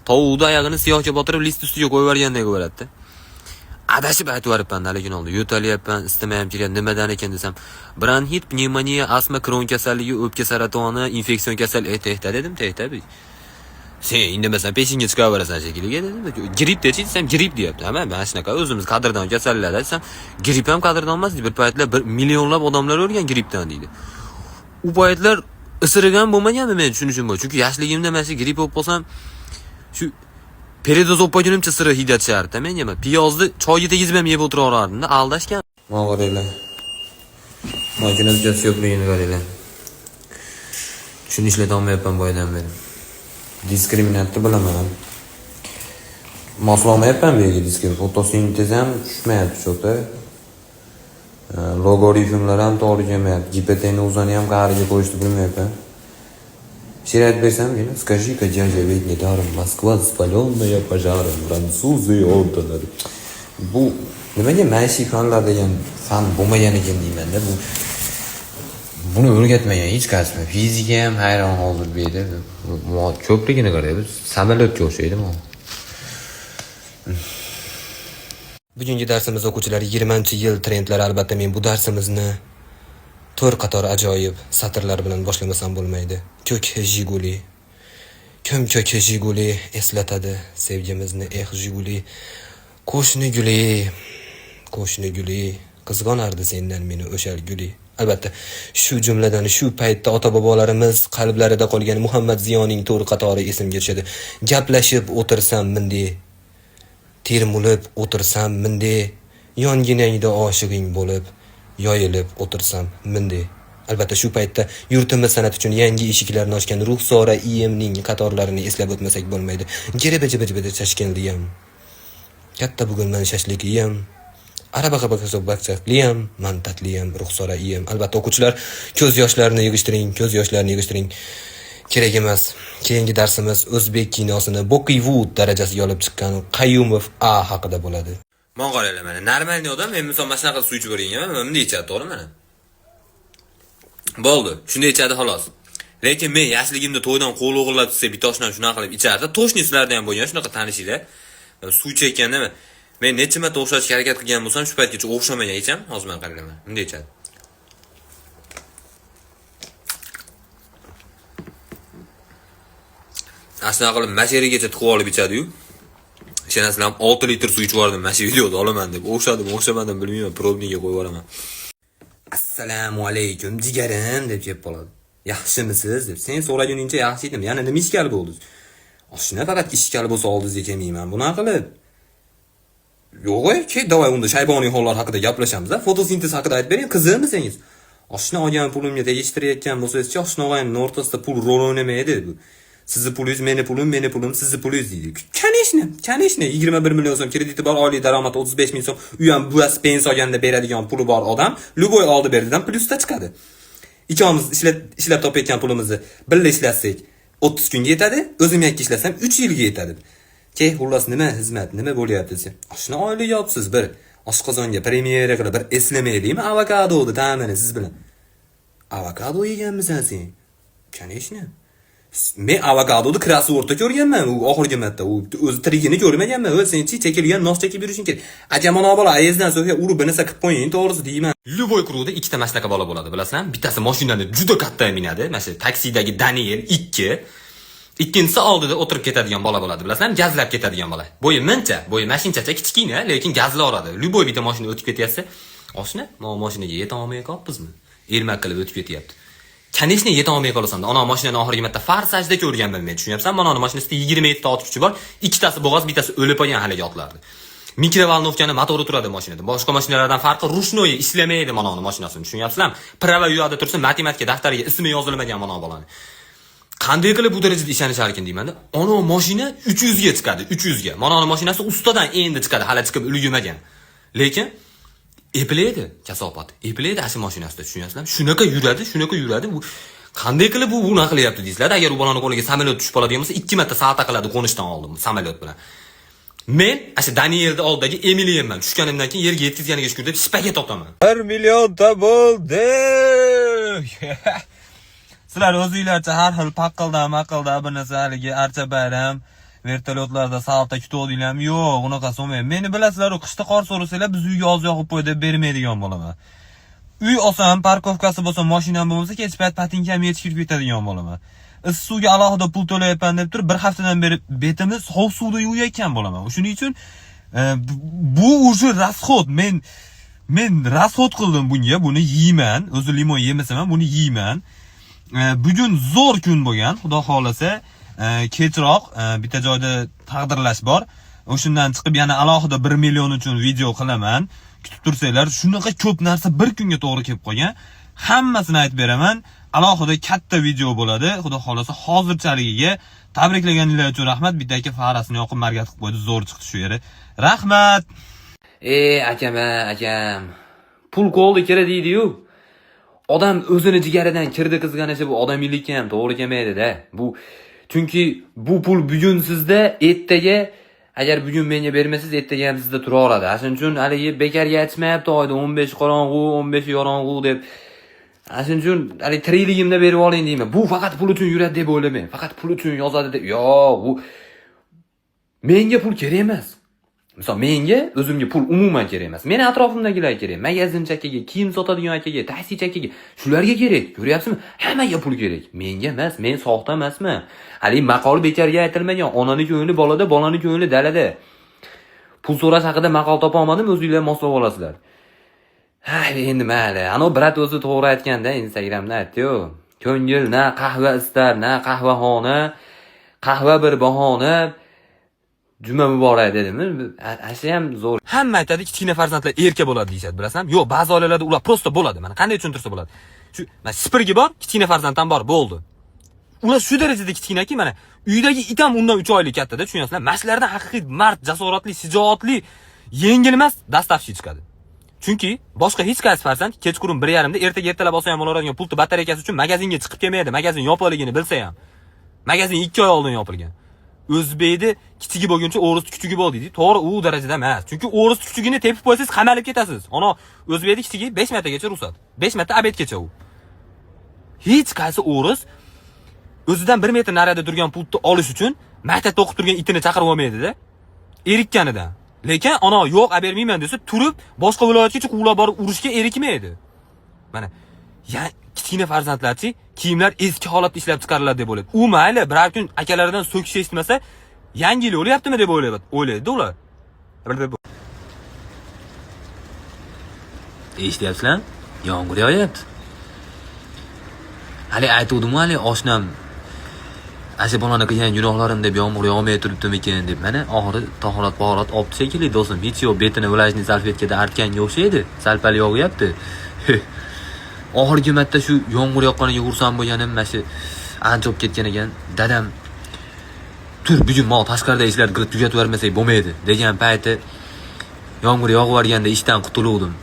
tovuqni oyog'ini siyohga botirib list ustiga qo'yib yuborgandek bo'lardi-da. Adashib aytib lekin oldi. Yo'talyapman, istamayam kelyapti. Nimadan ekan desam, bronxit, pnevmoniya, astma, Crohn kasalligi, o'pka saratoni, infeksion kasalligi, tehta dedim, tehta. Sen indamasam peshinga chiqaverasan shekilli dedim. Gripp desam, gripp deyapti. Hamma mana shunaqa o'zimiz qadrdon kasallar desam, gripp ham qadrdon emas, bir paytlar millionlab odamlar o'lgan grippdan deydi. U paytlar isirigan bo'lmaganmi men tushunishim bor. Chunki yoshligimda mana shu gripp bo'lib qolsam, shu Peredoz o'pagunimcha siri hidat shartda menga piyozni choyga tegizib ham yeb o'tiraverardim-da, aldashgan. Mana qaranglar. Mashinasi yo'qligini qaranglar. Shuni ishlata olmayapman boydan beri. Diskriminantni bilaman. Moslamayapman bu yerga diskriminant. Fotosintez ham tushmayapti cho'ta. Logaritmlar ham to'g'ri kelmayapti. Gipotenuzani ham qariga qo'yishni bilmayapman. Сирать берсам, скажи-ка, дядя, ведь недаром Москва спаленная пожаром, французы отданы. Bu nimaga maishiy fanlar degan fan bo'lmagan ekan deyman-da. Buni o'rgatmagan hech qaysi. Fizika ham hayron hozir bu yerda. Ko'pligini qaraymiz. Samolyotga o'xshaydi bu. Bugungi darsimiz o'quvchilar 20-yil trendlari. Albatta men bu darsimizni to'rt qator ajoyib satrlar bilan boshlamasam bo'lmaydi. Ko'k Jiguli. Kim ko'k Jiguli eslatadi sevgimizni, Jiguli. Qo'shni guli, qizg'onardi sendan meni o'shal guli. Albatta, shu jumladan shu paytda ota-bobolarimiz qalblarida qolgan Muhammad Ziyoning to'rt qatori esimga tushadi. Gaplashib o'tirsam mindi, termulib o'tirsam mindi, yonginangda oshig'ing bo'lib yoyilib o'tirsam mindi. Albatta shu paytda yurtimiz san'at uchun yangi eshiklarni ochgan Ruxsora IMning qatorlarini eslab o'tmasak bo'lmaydi. Giribi-jibi Toshkentdiyam. Katta bugun men shashlikliyam. Arabaqa bakchakliyam, mantatliyam, Ruxsora IM. Albatta o'quvchilar ko'z yoshlarini yig'ishtiring. Kerak emas. Keyingi darsimiz o'zbek kinosini Boqiyvud darajasiga olib chiqqan Qayyumov A haqida bo'ladi. Men qaranglar mana, normalniy odam men misol mana shunaqa suv ichib o'rganman, bunday ichadi, to'g'rimi mana? Bo'ldi, shunday ichadi xolos. Lekin men yoshligimda to'ydan qo'l o'g'irlab tutsa, bitoshnam shunaqa qilib ichardi. To'shnislarda ham bo'lgan, shunaqa tanishinglar. Suv ichayotganda men necha marta o'xshashga harakat qilgan bo'lsam, shu paytgacha o'xshamagan icham, hozir men qarayman. Bunday ichadi. Asli qilib masherigacha tiqib olib ichadi-yu. Ishonasizlarmi 6 litr suv ichib yubordim mana shu videoda olaman deb. O'xshadim bilmayman, probniga qo'yib yuboraman. Assalomu alaykum jigarim deb jeb qoladi. Yaxshimisiz deb. Sen so'raguningcha yaxshi edim. Yana nima ishkal bo'ldi? Oshna faqat ishkal bo'lsa oldingizga kelmayman. Bunaqa qilib. Yo'q, ke, davay unda shayboniy hollar haqida gaplashamiz. Fotosintez haqida aytib bering, qiziqmisangiz? Oshna olgan pulimga tegishtirayotgan bo'lsangiz-chi, oshna olganning o'rtasida pul rol o'ynamaydi bu. Sizni pulingiz, meni pulim, sizni pulingiz deydi. Kanishni 21 million so'm krediti bor, oylik daromad 35 ming so'm, u ham buas pensiya olganda beradigan puli bor odam, luboy oldi berdidan plyusda chiqadi. Ikkimiz ishlab topayotgan pulimizni birga ishlatsak 30 kunga yetadi, o'zim yakka ishlasam 3 yilga yetadi. Xullas nima xizmat, nima bo'lyapti desa. Oshna oylik yopsiz bir oshqozonga premyera qilib bir eslamaylikmi avokadoni ta'mini siz bilan. Avokado yeganmisan sen? Kanishni. Men avokadoni krasvorda ko'rganman, u oxirgi marta u o'zi tirigini ko'rmaganman. Senchi chekilgan nos chekib yurishing kerak. Aka mana bola ayezdan so'ga urib binasa qilib qo'ying, to'g'risi deyman. Luboy kruvda ikkita mashtaka bola bo'ladi, bilasizmi? Bittasi mashinani juda katta minadi, mana shu taksidagi Daniel 2. Ikkinchisi oldida o'tirib ketadigan bola bo'ladi, bilasizmi? Gazlab ketadigan bola. Bo'yi mincha, bo'yi mashinchacha kichkina, lekin gazla oladi. Luboy bitta mashina o'tib ketyapsa, oshna, mana mashinaga yeta olmay qolyapmizmi? Ermak qilib o'tib ketyapti. Kanishni yeta olmay qolasan-da. Ana mashinani oxirgi marta Farsajda ko'rganman men, tushunyapsan? Mana uni mashinasida 27 ta ot kuchi bor. Ikkitasi bo'g'oz, bittasi o'lib qolgan haligi otlardi. Mikrovolnovkani motori turadi mashinada. Boshqa mashinalardan farqi rushnoyi ishlamaydi mana uni mashinasini, tushunyapsizlarmi? Prava uyada tursa, matematika daftariga ismi yozilmagan mana bolani. Qanday qilib bu darajada ishonishar ekan deyman-da. Ana mashina 300 ga chiqadi, 300 ga. Mana uni mashinasi ustadan endi chiqadi, hali chiqib ulgurmagan. Lekin eplaydi kasofat. Eplaydi ashi mashinasida, tushunyapsizlarmi? Shunaqa yuradi. Bu qanday qilib bu bunaqa qilyapti deysizlar. Agar u bolaning qo'liga samolyot tushib qoladigan bo'lsa, 2 marta salto qiladi qo'nishdan oldin samolyot bilan. Men asha Danielda oldagi Emiliyanman. Tushganimdan keyin yerga yetkazganiga shukur deb spaget otaman. 1 million ta bo'ldi. Sizlar o'zingizlarcha har xil paqilda bir narsa haligi archa bayram vertolyotlarda salto kutuvdinglarmi? Yo'q, unaqa so'mayman. Meni bilasizlar, qishda qor so'rasanglar biz uyga yoz yoqib qo'y deb bermaydigan bo'laman. Uy olsam, parkovkasi bo'lsa, mashinam bo'lmasa, kech payt patinkam yetib kirib ketadigan bo'laman. Issiq suvga alohida pul to'layapman deb turib, bir haftadan beri betimni sovuq suvda yuvayotgan bo'laman. Shuning uchun bu уже расход. Men расход qildim bunga, buni yeyman. O'zi limon yemasam ham buni yeyman. Bugun zo'r kun bo'lgan, xudo xolasa, kechroq bitta joyda taqdirlash bor. O'shundan chiqib yana alohida 1 million uchun video qilaman. Kutib tursanglar, shunaqa ko'p narsa bir kunga to'g'ri kelib qolgan. Hammasini aytib beraman. Alohida katta video bo'ladi. Xudo xolasa, hozirchaligiga tabriklaganinglar uchun rahmat. Bitta aka farasini yoqib margat qilib qo'ydi, zo'r chiqdi shu yeri. Rahmat. Akam. Pul qo'lda kerak deydi-yu. Odam o'zini jigaridan kirdi qizganishi bu odamiylikka ham to'g'ri kelmaydi-da. Bu chunki bu pul bugun sizda, ertaga agar bugun menga bermasangiz, ertaga ham sizda turaveradi. Shuning uchun haligi bekarga aytmayapti oyda 15 qorong'u, 15 yorong'u deb. Shuning uchun haligi tirikligimda berib oling deyman. Bu faqat pul uchun yuradi deb o'ylamang. Faqat pul uchun yozadi deb. Yo'q, bu menga pul kerak emas. Misol menga o'zimga pul umuman kerak emas. Meni atrofimdagilar kerak. Magazin chakaga, kiyim sotadigan akaga, taksi chakaga, shularga kerak. Ko'ryapsizmi? Hammaga pul kerak. Menga emas, men soxta emasman. Hali maqol bekarga aytilmagan. Onaning ko'ngli bolada, bolaning ko'ngli dalada. Pul so'rash haqida maqol topa olmadim, o'zingizlar moslab olasizlar. Endi mayli. Ana brat o'zi to'g'ri aytganda Instagramda aytdi-yu. Ko'ngil na qahva istar, na qahvaxona, qahva bir bahona. Juma muborak dedimi? Ashi ham zo'r. Hamma aytadi, kichkina farzandlar erka bo'ladi deyshadi, bilasizmi? Yo'q, ba'zi oilalarda ular prosta bo'ladi. Mana qanday tushuntirsa bo'ladi. Shu, mana sipirgi bor, kichkina farzand ham bor, bo'ldi. Ular shu darajada kichkinaki, mana uydagi it ham undan 3 oylik kattada, tushunyapsizlar? Mashlardan haqiqiy mard, jasoratli, shijoatli, yengil emas dastavchi chiqadi. Chunki boshqa hech qaysi farzand kechqurun 1:30 da ertaga ertalab olsa ham oladigan pulni batareykasi uchun magazinga chiqib kelmaydi. Magazin yopiqligini bilsa ham. Magazin 2 oy oldin yopilgan. O'zbekda kichigi bo'lguncha o'ris kuchugi bo'l deydi. To'g'ri, u darajada emas. Chunki o'ris kuchugini tepib qo'ysangiz qamalib ketasiz. Ana O'zbekda kichigi 5 martagacha ruxsat. 5 marta abedgacha u. Hech qaysi o'ris o'zidan 1 metr narida turgan pulni olish uchun maktabda o'qib turgan itini chaqirib olmaydi-da. Erikkanidan. Lekin ana yo'q, bermayman desa, turib boshqa viloyatgacha quvlab borib urishga erikmaydi. Mana ya kichkina farzandlarchi kiyimlar eski holatda ishlab chiqariladi deb bo'ladi. U mayli, bir kun akalaridan so'kish eshitmasa, Yangi yil o'lyaptimi deb o'ylaydi ular. Eshityapsizlar? Yomg'ir yog'yapti. Hali aytuvdim hali oshnam asha bolani qilgan gunohlarim deb yomg'ir yog'may turibdimikin deb. Mana oxiri tahorat bahorat olibdi shekilli do'stim. Hech yo'q, betini vlajniy salfetkada artganga o'xshaydi. Salpal yog'yapti. Oxirgi marta shu yomg'ir yoqqaniga xursand bo'lganim mana shu ancha bo'lib ketgan ekan. Dadam tur bugun men tashqarida ishlarni qilib tugatib bermasak bo'lmaydi degan payti yomg'ir yog'ib yorganda ishdan qutuluvdim.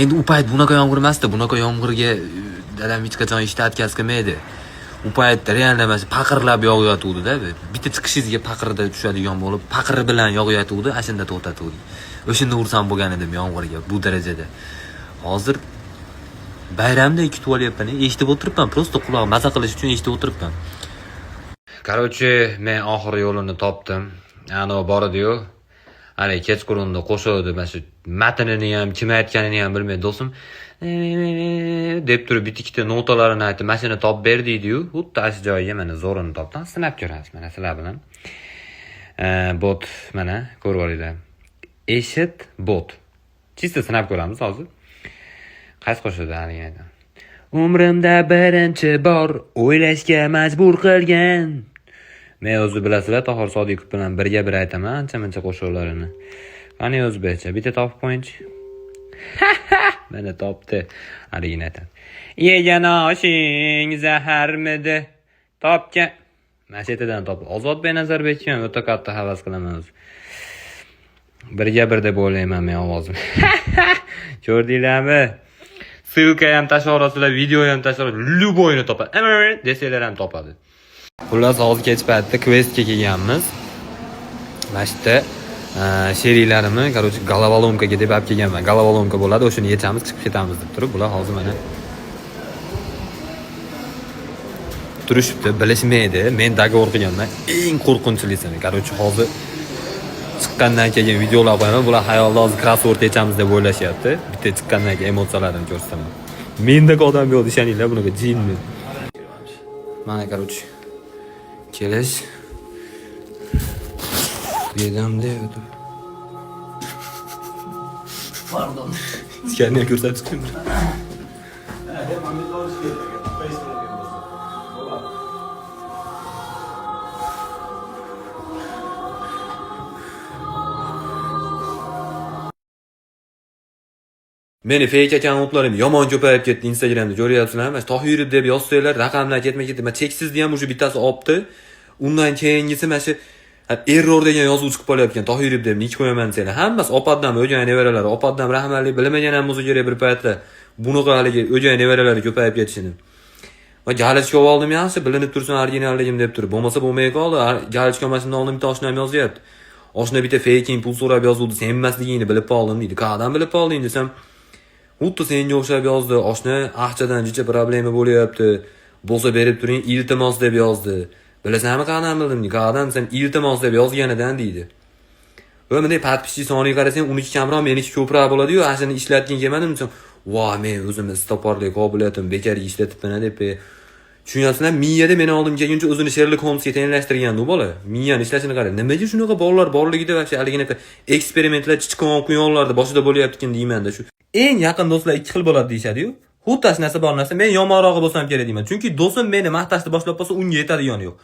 Endi u payt bunaqa yomg'ir emasdi. Bunaqa yomg'irga dadam hech qachon ishda atkazmaydi. U paytda realda emas, paqirlab yog'ayotgandi-da. Bitta chiqishingizga paqirda tushadigan bo'lib, paqir bilan yog'ayotgandi, ashunda to'xtatuvdi. O'shanda xursand bo'lgan edim yomg'irga bu darajada. Hozir bayramda kutib olyapman, eshitib o'tiribman, prosta quloq maza qilish uchun eshitib o'tiribman. Короче, men oxir yo'lini topdim. Ana bor edi-yu. Ana kechqurunda qo'shuvdi, mana shu matnini ham, kim aytganini ham bilmaydi do'stim. Deb turib bitta notalarini aytib, mashina topib ber deydi-yu. Xuddi ash joyiga mana zo'rini topdim. Sinab ko'rasiz mana sizlar bilan. Bot mana ko'rib olinglar. Eshit bot. Chista sinab ko'ramiz hozir. Qaysi qo'shuvdi haligi? Umrimda birinchi bor o'ylashga majbur qilgan. Men o'zi bilasizlar, Tohir Sodiqov bilan birga bir aytaman ancha-muncha qo'shiqlarini. Qani o'zbekcha bitta topib qo'yinchi. Mana topdi. Haligini aytadi. Yegan oshing zaharmidi? Topgan. Mashetadan topdi. Ozod Benazarbekov ham o'ta katta havas qilaman o'zi. Birga bir deb o'ylayman men ovozim. Ko'rdinglarmi? Silka ham tashlab, video ham tashlab, luboyni topadi. Desanglar ham topadi. Xullas hozir kech paytda questga kelganmiz. Mana shu yerda sheriklarimni, короче, головоломkaga deb olib kelganman. Головоломка bo'ladi, o'shani yechamiz, chiqib ketamiz deb turib, bular hozir mana turishibdi, bilishmaydi. Men dogovor qilganman. Eng qo'rqinchlisini, короче, hozir chiqqandan keyin videolar qo'yaman. Bular xayolda hozir crossword yechamiz deb o'ylashyapti. Bitta chiqqandan keyin emotsiyalarini ko'rsataman. Mendagi odam yo'q, ishoninglar, bunaqa jinni. Mana, короче, kelish. Yedam deydi. Pardon. Skanni ko'rsatib chiqdim. Meni fake akkauntlarim yomon ko'payib ketdi Instagramda, ko'ryapsizlarmi? Tohirov deb yozsanglar, raqamlar ketma-ketdi. Men cheksizdi ham o'sha bittasi olibdi. Undan keyingisi mana shu error degan yozuv chiqib qolyapti. Tohirov deb nik qo'yaman desanglar, hammasi opaddan o'gay nevaralari, opaddan rahmatli bilmagan ham bo'lsa kerak bir paytda. Bunaqa haligi o'gay nevaralari ko'payib ketishini. Va galishga oldim yaxshi, bilinib tursin originalligim deb turib. Bo'lmasa bo'lmay qoldi. Galishga olmasdan oldin bitta oshnam yozyapti. Oshna bitta fake pul so'rab yozuvdi, sen emasligingni bilib qoldim deydi. Qayerdan bilib qolding desam, xuddi senga o'xshab yozdi. Oshna aqchadan jicha problema bo'lyapti. Bo'lsa berib turing, iltimos deb yozdi. Bilasanmi qanday bildim? Qayerdan sen iltimos deb yozganidan deydi. Va bunday podpischi soniga qarasang, uniki kamroq, meniki ko'proq bo'ladi-yu, ashuni ishlatgan kelmadim desam, "Voy, men o'zim istoporlik qobiliyatim bekarga ishlatibman" deb. Tushunyapsizlar, miyada meni oldimga kelguncha o'zini Sherlock Holmesga tenglashtirgan u bola. Miyani ishlashini qarang. Nimaga shunaqa bolalar borligida va haligina eksperimentlar chichqon quyonlarda boshida bo'lyapti-kin deyman-da shu. Eng yaqin do'stlar ikki xil bo'ladi deyshadi-yu. Xuddi shu narsa bor narsa. Men yomonrog'i bo'lsam kerak deyman. Chunki do'stim meni maqtashni boshlab qolsa, unga yetadigani yo'q.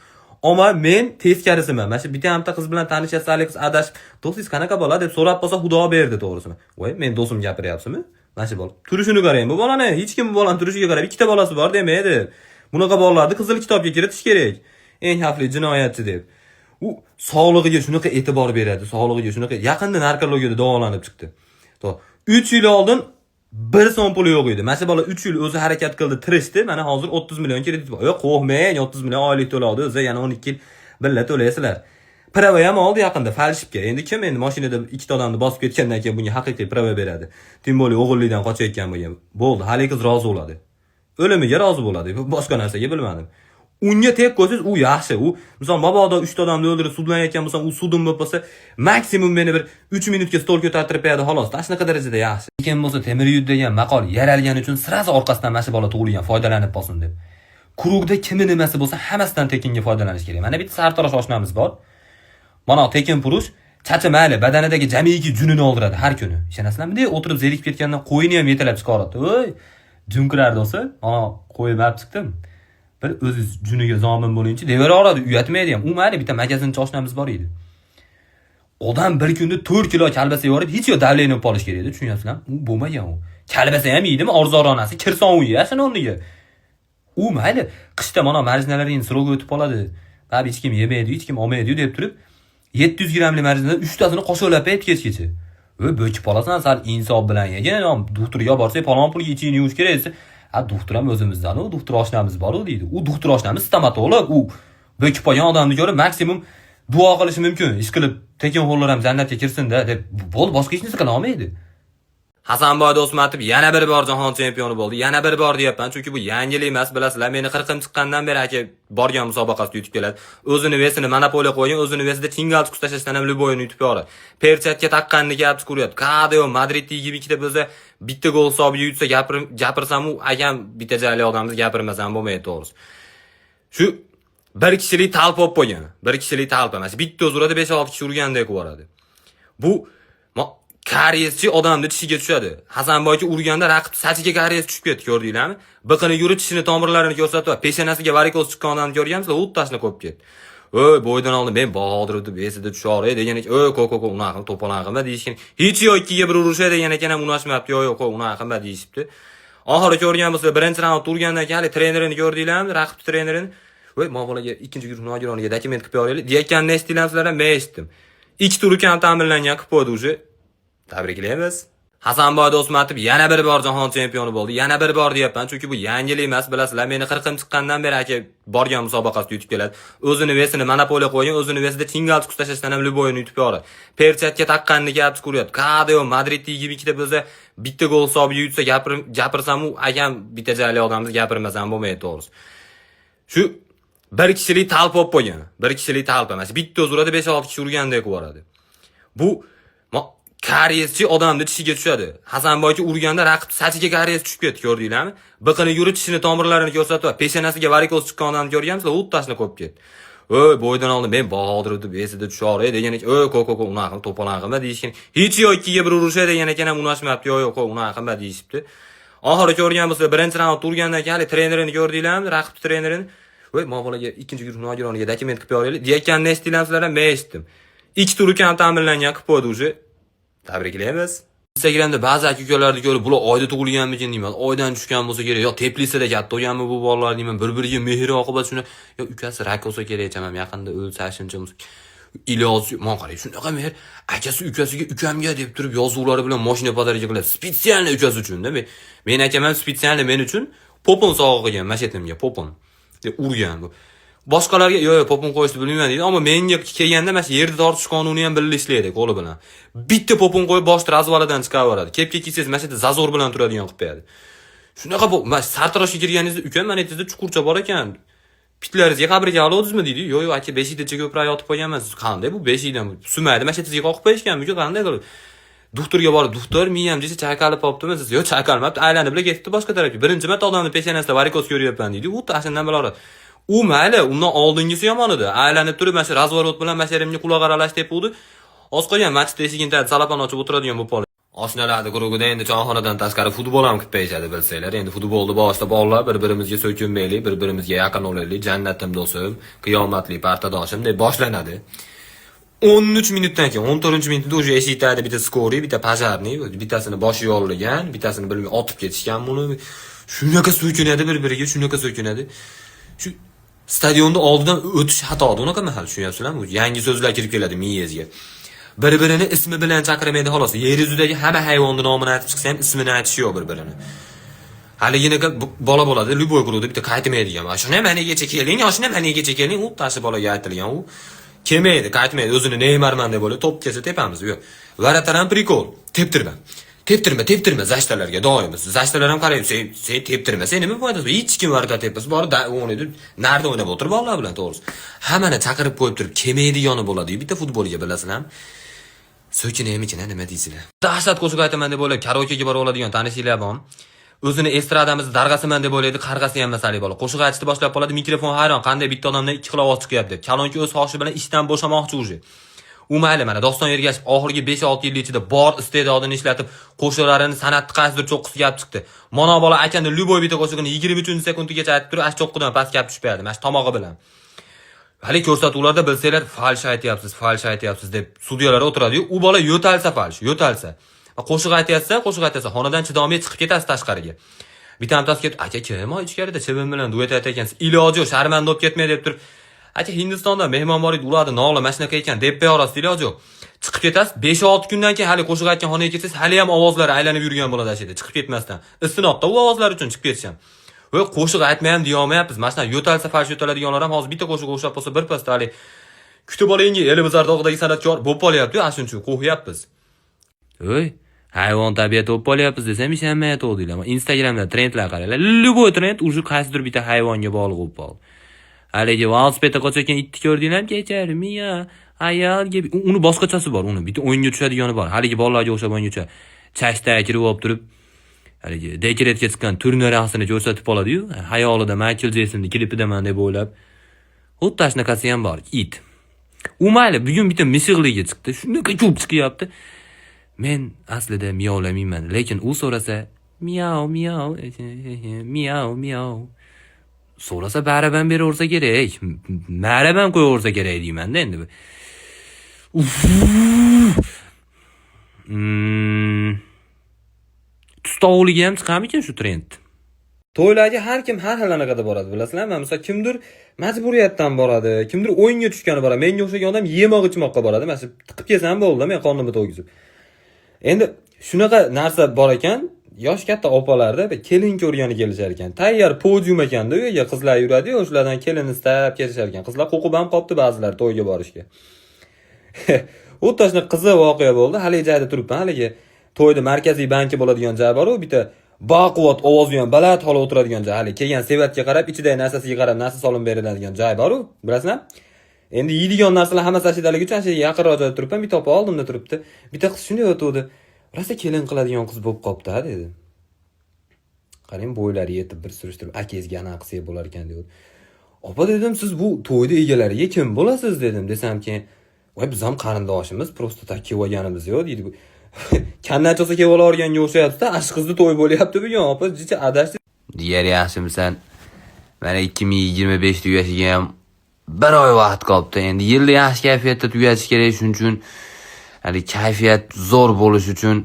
Ammo men teskarisiman. Mana shu bitta hamta qiz bilan tanishasiz, Alex adashib, "Do'stingiz qanaqa bola?" deb so'rab qolsa, Xudo berdi to'g'risini. Voy, men do'stim gapiryapsizmi? Mana shu bola. Turishini qarang. Bu bolani hech kim bu bolani turishiga qarab ikkita bolasi bor demaydi. Bunaqa bolalarni qizil kitobga kiritish kerak. Eng xavfli jinoyatchi deb. U sog'lig'iga shunaqa e'tibor beradi, sog'lig'iga shunaqa yaqinda narkologiyada davolanib chiqdi. 3 yil oldin 1 so'm puli yo'q edi. Mana shu bola 3 yil o'zi harakat qildi, tirishdi. Mana hozir 30 million kredit bor. Yo'q, qo'rqmang, 30 million oylik to'ladi, o'zi yana 12 yil billa to'laysizlar. Prava ham oldi yaqinda falshibga. Endi kim endi mashinada ikkita odamni bosib ketgandan keyin bunga haqiqiy prava beradi? Tim bo'li o'g'illikdan qochayotgan bo'lgan. Bo'ldi, hali qiz rozi bo'ladi. O'limiga rozi bo'ladi. Boshqa narsaga bilmadim. Unga tek qo'ysiz, u yaxshi. U misol mabodo 3 ta odamni o'ldirib sudlanayotgan bo'lsa, u sudim bo'lsa, maksimum meni bir 3 minutga stol ko'tartirib qo'yadi xolos. Shunaqa darajada yaxshi. Lekin bo'lsa temir yud degan maqol yaralgani uchun sirasi orqasidan mana shu bola tug'ilgan, foydalanib qolsin deb. Kurugda kimi nimasi bo'lsa, hammasidan tekinga foydalanish kerak. Mana bitta sartarosh oshnamiz bor. Mana tekin purush, chacha mayli badanidagi jamiki junini oldiradi har kuni. Ishonasizlarmi? Bunday o'tirib zerikib ketgandan qo'yini ham yetalab chiqaradi. Voy, jun kirardi o'sa. Mana qo'yib olib chiqdim. Bir o'zi juniga zomin bo'lguncha devaveradi, uyatmaydi ham. U mayli bitta magazinchi oshnamiz bor edi. Odam bir kunda 4 kilo kalbasa yorib, hech yo davlenib olish kerak edi, tushunyapsizlarmi? U bo'lmagan u. Kalbasa ham yeydimi, orzoronasi, kirson u yesin o'rniga. U mayli qishda mana marjinalaring sirog o'tib qoladi. Tabi hech kim yemaydi, hech kim olmaydi deb turib 700 grammli marjindan 3 tasini qo'shilib aytib kechgacha. Bo'kib qolasan, sal insof bilan yegin, doktorga borsak falon pulga ichingni yuvish kerak desa, doktor ham o'zimizdan, u doktor oshnamiz bor u deydi. U doktor oshnamiz stomatolog, u bo'kib qolgan odamni ko'rib maksimum duo qilishi mumkin. Ish qilib tekin xo'llar ham jannatga kirsin-da deb bo'l boshqa hech narsa qila olmaydi. Hasanboy Do'stmatov yana bir bor jahon chempioni bo'ldi. Yana bir bor deyapman, chunki bu yangilik emas, bilasizlar. Meni 40 chiqqandan beri aka borgan musobaqasida yutib keladi. O'zini vesini monopoliya qo'ygan, o'zini vesida tingal chiqish tashlashdan ham Luboyni yutib yuboradi. Perchatga taqqanini gapni ko'ryapti. Kadeo Madridda 22 ta bo'lsa, bitta gol hisobiga yutsa gapirsam u akam bitta jali odamni gapirmasam bo'lmaydi to'g'risi. Shu bir kishilik talp olib qo'ygan. Bir kishilik talp emas. Bitta o'zi uradi, 5-6 kishi urgandek ko'radi. Bu kariyeschi odamni tishiga tushadi. Hasanboyga urganda raqib sachiga kariyes tushib ketdi, ko'rdinglarmi? Biqini yurib tishini tomirlarini ko'rsatib, peshanasiga varikoz chiqqan odamni ko'rganmisizlar? U tashni qo'yib ketdi. Bo'ydan oldin men Bahodir deb esida tushar edi degan ekan. Ko'ko unaqa to'polon qilma deyishgan. Hech yo 2 ga 1 urush degan ekan, ham unashmayapti. Yo'q, unaqa qilma deyishibdi. Oxiri ko'rgan bo'lsa, birinchi raund turgandan keyin hali trenerini ko'rdinglarmi? Raqib trenerini. Men bolaga ikkinchi guruh nogironiga dokument qilib beraylik. Deyotganini eshitdilarsizlar, men eshitdim. 2 tur kam ta'minlangan qilib qo'ydi o'zi. Tabriklaymiz. Hasanboy Do'stmatov yana bir bor jahon chempioni bo'ldi. Yana bir bor deyapman, chunki bu yangilik emas, bilasizlar. Meni 40 chiqqandan beri aka borgan musobaqasida yutib keladi. O'zini vesini monopoliya qo'ygan, o'zini vesida tingal chiqish tashlashdan ham Luboyni yutib yuboradi. Perchatga taqqanini gapni ko'ryapti. Kadeo Madridda 22 ta bo'lsa, bitta gol hisobiga yutsa gapirsam u akam bitta jali odamni gapirmasam bo'lmaydi to'g'risi. Shu bir kishilik talp olib qo'ygan. Bir kishilik talp emas. Bitta o'zi uradi, 5-6 kishi urgandek ko'radi. Bu kariyeschi odamni tishiga tushadi. Hasanboyga urganda raqib sachiga kariyes tushib ketdi, ko'rdinglarmi? Biqini yurib tishini tomirlarini ko'rsatib, peshanasiga varikoz chiqqan odamni ko'rganmisizlar? U tashni qo'yib ketdi. Bo'ydan oldin men Bahodir deb esida tushar edi degan ekan. Ko'ko unaqa to'polon qilma deyishgan. Hech yo 2 ga 1 urush degan ekan, ham unashmayapti. Yo'q, unaqa qilma deyishibdi. Oxiri ko'rgan bo'lsa, birinchi raund turgandan keyin hali trenerini ko'rdinglarmi? Raqib trenerini. Men bolaga ikkinchi guruh nogironiga dokument qilib beraylik. Deyotganini eshitdilarsizlar, men eshitdim. 2 tur kam ta'minlangan qilib qo'ydi o'zi. Tabriklaymiz. Instagramda ba'zi aka-ukalarni ko'rib, bular oyda tug'ilganmikin deyman. Oydan tushgan bo'lsa kerak, yo Teplisada katta bo'lganmi bu bolalar deyman. Bir-biriga mehr oqibat shuni, yo ukasi rak olsa kerak ekan, yaqinda o'lsa shuncha iloji, men qarang, shunaqa mehr akasi ukasiga ukamga deb turib yozuvlari bilan mashina podarka qiladi. Spetsialni ukasi uchun-da. Men akam ham spetsialni men uchun popon sovg'a qilgan, mashetimga popon deb urgan bu. Boshqalarga yo'q popon qo'yishni bilmayman deydi, ammo menga kelganda mana shu yerda tortish qonuni ham birga ishlaydi qo'li bilan. Bitta popon qo'yib boshni razvaladan chiqarib kepka kiysangiz mana shu yerda zazor bilan turadigan qilib qo'yadi. Shunaqa mana sartaroshga kirganingizda ukam mana yerda chuqurcha bor ekan. Pitlaringizga qabrga olodingizmi deydi. Yo'q aka 5 yilcha ko'proq yotib qolganman. Qanday bu 5 yildan sumaydi, mana shu yerga qoqib qo'yishganmi-ku, qanday qilib? Doktorga borib, doktor miyam desa chayqalib qolibdimi? Siz yo'q chayqalmabdi, aylanib bilan ketdi boshqa tarafga. Birinchi marta odamni peshanasida varikoz ko'ryapman deydi. U tashindan bilan u mayli, undan oldingisi yomon edi. Aylanib turib, mana shu razvorot bilan masharimga quloq aralash deb bo'ldi. Oz qolgan masjid eshigini tadi salapan ochib o'tiradigan bo'lib qoldi. Oshnalarni guruhida endi choyxonadan tashqari futbol ham qilib qo'yishadi, bilsanglar. Endi futbolni boshida bolalar bir-birimizga so'kinmaylik, bir-birimizga yaqin olaylik, jannatim do'stim, qiyomatli partadoshim deb boshlanadi. 13 minutdan keyin 14-minutda o'sha eshikda bitta skori, bitta pajarniy, bittasini boshi yorilgan, bittasini bilmay otib ketishgan buni. Shunaqa so'kinadi bir-biriga, shunaqa so'kinadi. Shu stadionda oldidan o'tish xatoda unaqa mahal, tushunyapsizlarmi? Yangi so'zlar kirib keladi miyangizga. Bir-birini ismi bilan chaqirmaydi xolos. Yer yuzidagi hamma hayvonning nomini aytib chiqsa ham ismini aytish yo'q bir-birini. Haliginaga bola bo'ladi, Luboy guruhida bitta qaytmaydigan. Shuni ham anigacha keling, shuni ham anigacha keling, u tashi bolaga aytilgan u. Kelmaydi, qaytmaydi, o'zini Neymarman deb bo'lib top kelsa tepamiz. Yo'q. Varataran prikol, teptirma. Teptirma zashtalarga doim. Zashtalar ham qaraydi, sen teptirma. Sen nima foydasi? Hech kim varata tepmas. Bor da o'ynaydi. Narda o'ynab o'tir bolalar bilan to'g'risi. Hammani chaqirib qo'yib turib, kelmaydigani bo'ladi. Bitta futbolga bilasizlarmi? So'kinaymikin, nima deysizlar? Dahshat qo'shiq aytaman deb o'ylab karaoke'ga borib oladigan tanishinglar bormi? o'zini estradamiz darg'asiman deb o'ylaydi, qarg'asi ham masali bola. Qo'shiq aytishni boshlab qoladi, mikrofon hayron, qanday bitta odamdan ikki xil ovoz chiqyapti deb. Kalonki o'z xohishi bilan ishdan bo'shamoqchi уже. U mayli, mana Doston Ergashev oxirgi 5-6 yil ichida bor iste'dodini ishlatib, qo'shiqlarini san'atni qaysidir cho'qqisiga olib chiqdi. Mana bola akani Lyuboy bitta qo'shig'ini 23-sekundigacha aytib turib, ash cho'qqidan past gap tushmaydi, mana tomog'i bilan. Hali ko'rsatuvlarda bilsanglar, falsh aytyapsiz deb sudyalar o'tiradi-yu, u bola yo'talsa falsh, yo'talsa. Qo'shiq aytayotsa, xonadan chidomay chiqib ketasiz tashqariga. Bitta hamtasi ketib, "Aka, kim o ichkarida chivin bilan duet aytayotgansiz? Iloji yo'q, sharmanda bo'lib ketmay" deb turib, "Aka, Hindistonda mehmon bor edi, ularni nola mashinaka ekan" deb beyorasiz, iloji yo'q. Chiqib ketasiz, 5-6 kundan keyin hali qo'shiq aytgan xonaga ketsangiz, hali ham ovozlari aylanib yurgan bo'ladi ashida, chiqib ketmasdan. Istinobda u ovozlar uchun chiqib ketisham. Voy, qo'shiq aytmay ham deya olmayapmiz. Mana shunday yo'talsa falsh yo'taladiganlar ham hozir bitta qo'shiq o'xshab bo'lsa, bir pasda hali kutib olingi Elibazor dog'idagi san'atkor bo'lib qolyapti-yu, ashun uchun qo'yapmiz. Voy, hayvon tabiati bo'lib qolyapmiz desam ishonmayapti deylar. Instagramda trendlar qaranglar. Любой trend уже qaysidir bitta hayvonga bog'liq bo'lib qoldi. Haligi velosipedda qochayotgan itni ko'rdinglarmi? Kechar, miya, ayolga uni boshqachasi bor, uni bitta o'yinga tushadigani bor. Haligi bolalarga o'xshab o'yinga tushadi. Chashda kirib olib turib, haligi dekretga chiqqan turnirasini ko'rsatib oladi-yu, hayolida Michael Jacksonning klipidaman deb o'ylab. Xuddi shunaqasi ham bor, it. U mayli, bugun bitta mishiqliga chiqdi, shunaqa ko'p chiqyapti. Men aslida miyovlamayman, lekin u so'rasa miyav miyav miyav miyav so'rasa baraban beraversa kerak, maraban qo'yaversa kerak deyman-da endi. Tustovuliga ham chiqamikan shu trend? To'ylarga har kim har xil anaqada boradi, bilasizlarmi? Masalan, kimdir majburiyatdan boradi, kimdir o'yinga tushgani boradi. Menga o'xshagan odam yemoq ichmoqqa boradi. Mana shu tiqib kelsam bo'ldi, men qonimni to'ygizib. Endi shunaqa narsa bor ekan, yosh katta opalarda kelin ko'rgani kelishar ekan. Tayyor podium ekanda, u yerga qizlar yuradi-yu, o'shalardan kelin istab kelishar ekan. Qizlar qo'qib ham qopti ba'zilar to'yga borishga. O'tda shuna qiziq voqea bo'ldi. Haligi joyda turibman, haligi to'yda markaziy banki bo'ladigan joy bor-ku, bitta baquvvat ovozi ham baland holda o'tiradigan joy. Hali kelgan sevatga qarab, ichidagi narsasiga qarab narsa solib beriladigan joy bor-ku, bilasizlar? Endi yeydigan narsalar hammasi ashidaligi uchun ashida yaqinroq joyda turibman, bitta opa oldimda turibdi. Bitta qiz shunday o'tdi. Rosa kelin qiladigan qiz bo'lib qopti-a dedi. Qarang, bo'ylari yetib bir surishtirib, akangizga ana qilsa bo'lar ekan dedi. Opa dedim, siz bu to'yda egalariga kim bo'lasiz dedim. Desamki, voy biz ham qarindoshimiz, prosta takki olganimiz yo'q deydi. Kandan cho'sa kelib olganga o'xshayapti-da, ash qizni to'y bo'lyapti bugun. Opa jicha adashdi. Diğer yaxshimisan? Mana 2025 tugashiga ham bir oy vaqt qolibdi. Endi yilda yaxshi kayfiyatda tugatish kerak, shuning uchun hali kayfiyat zo'r bo'lish uchun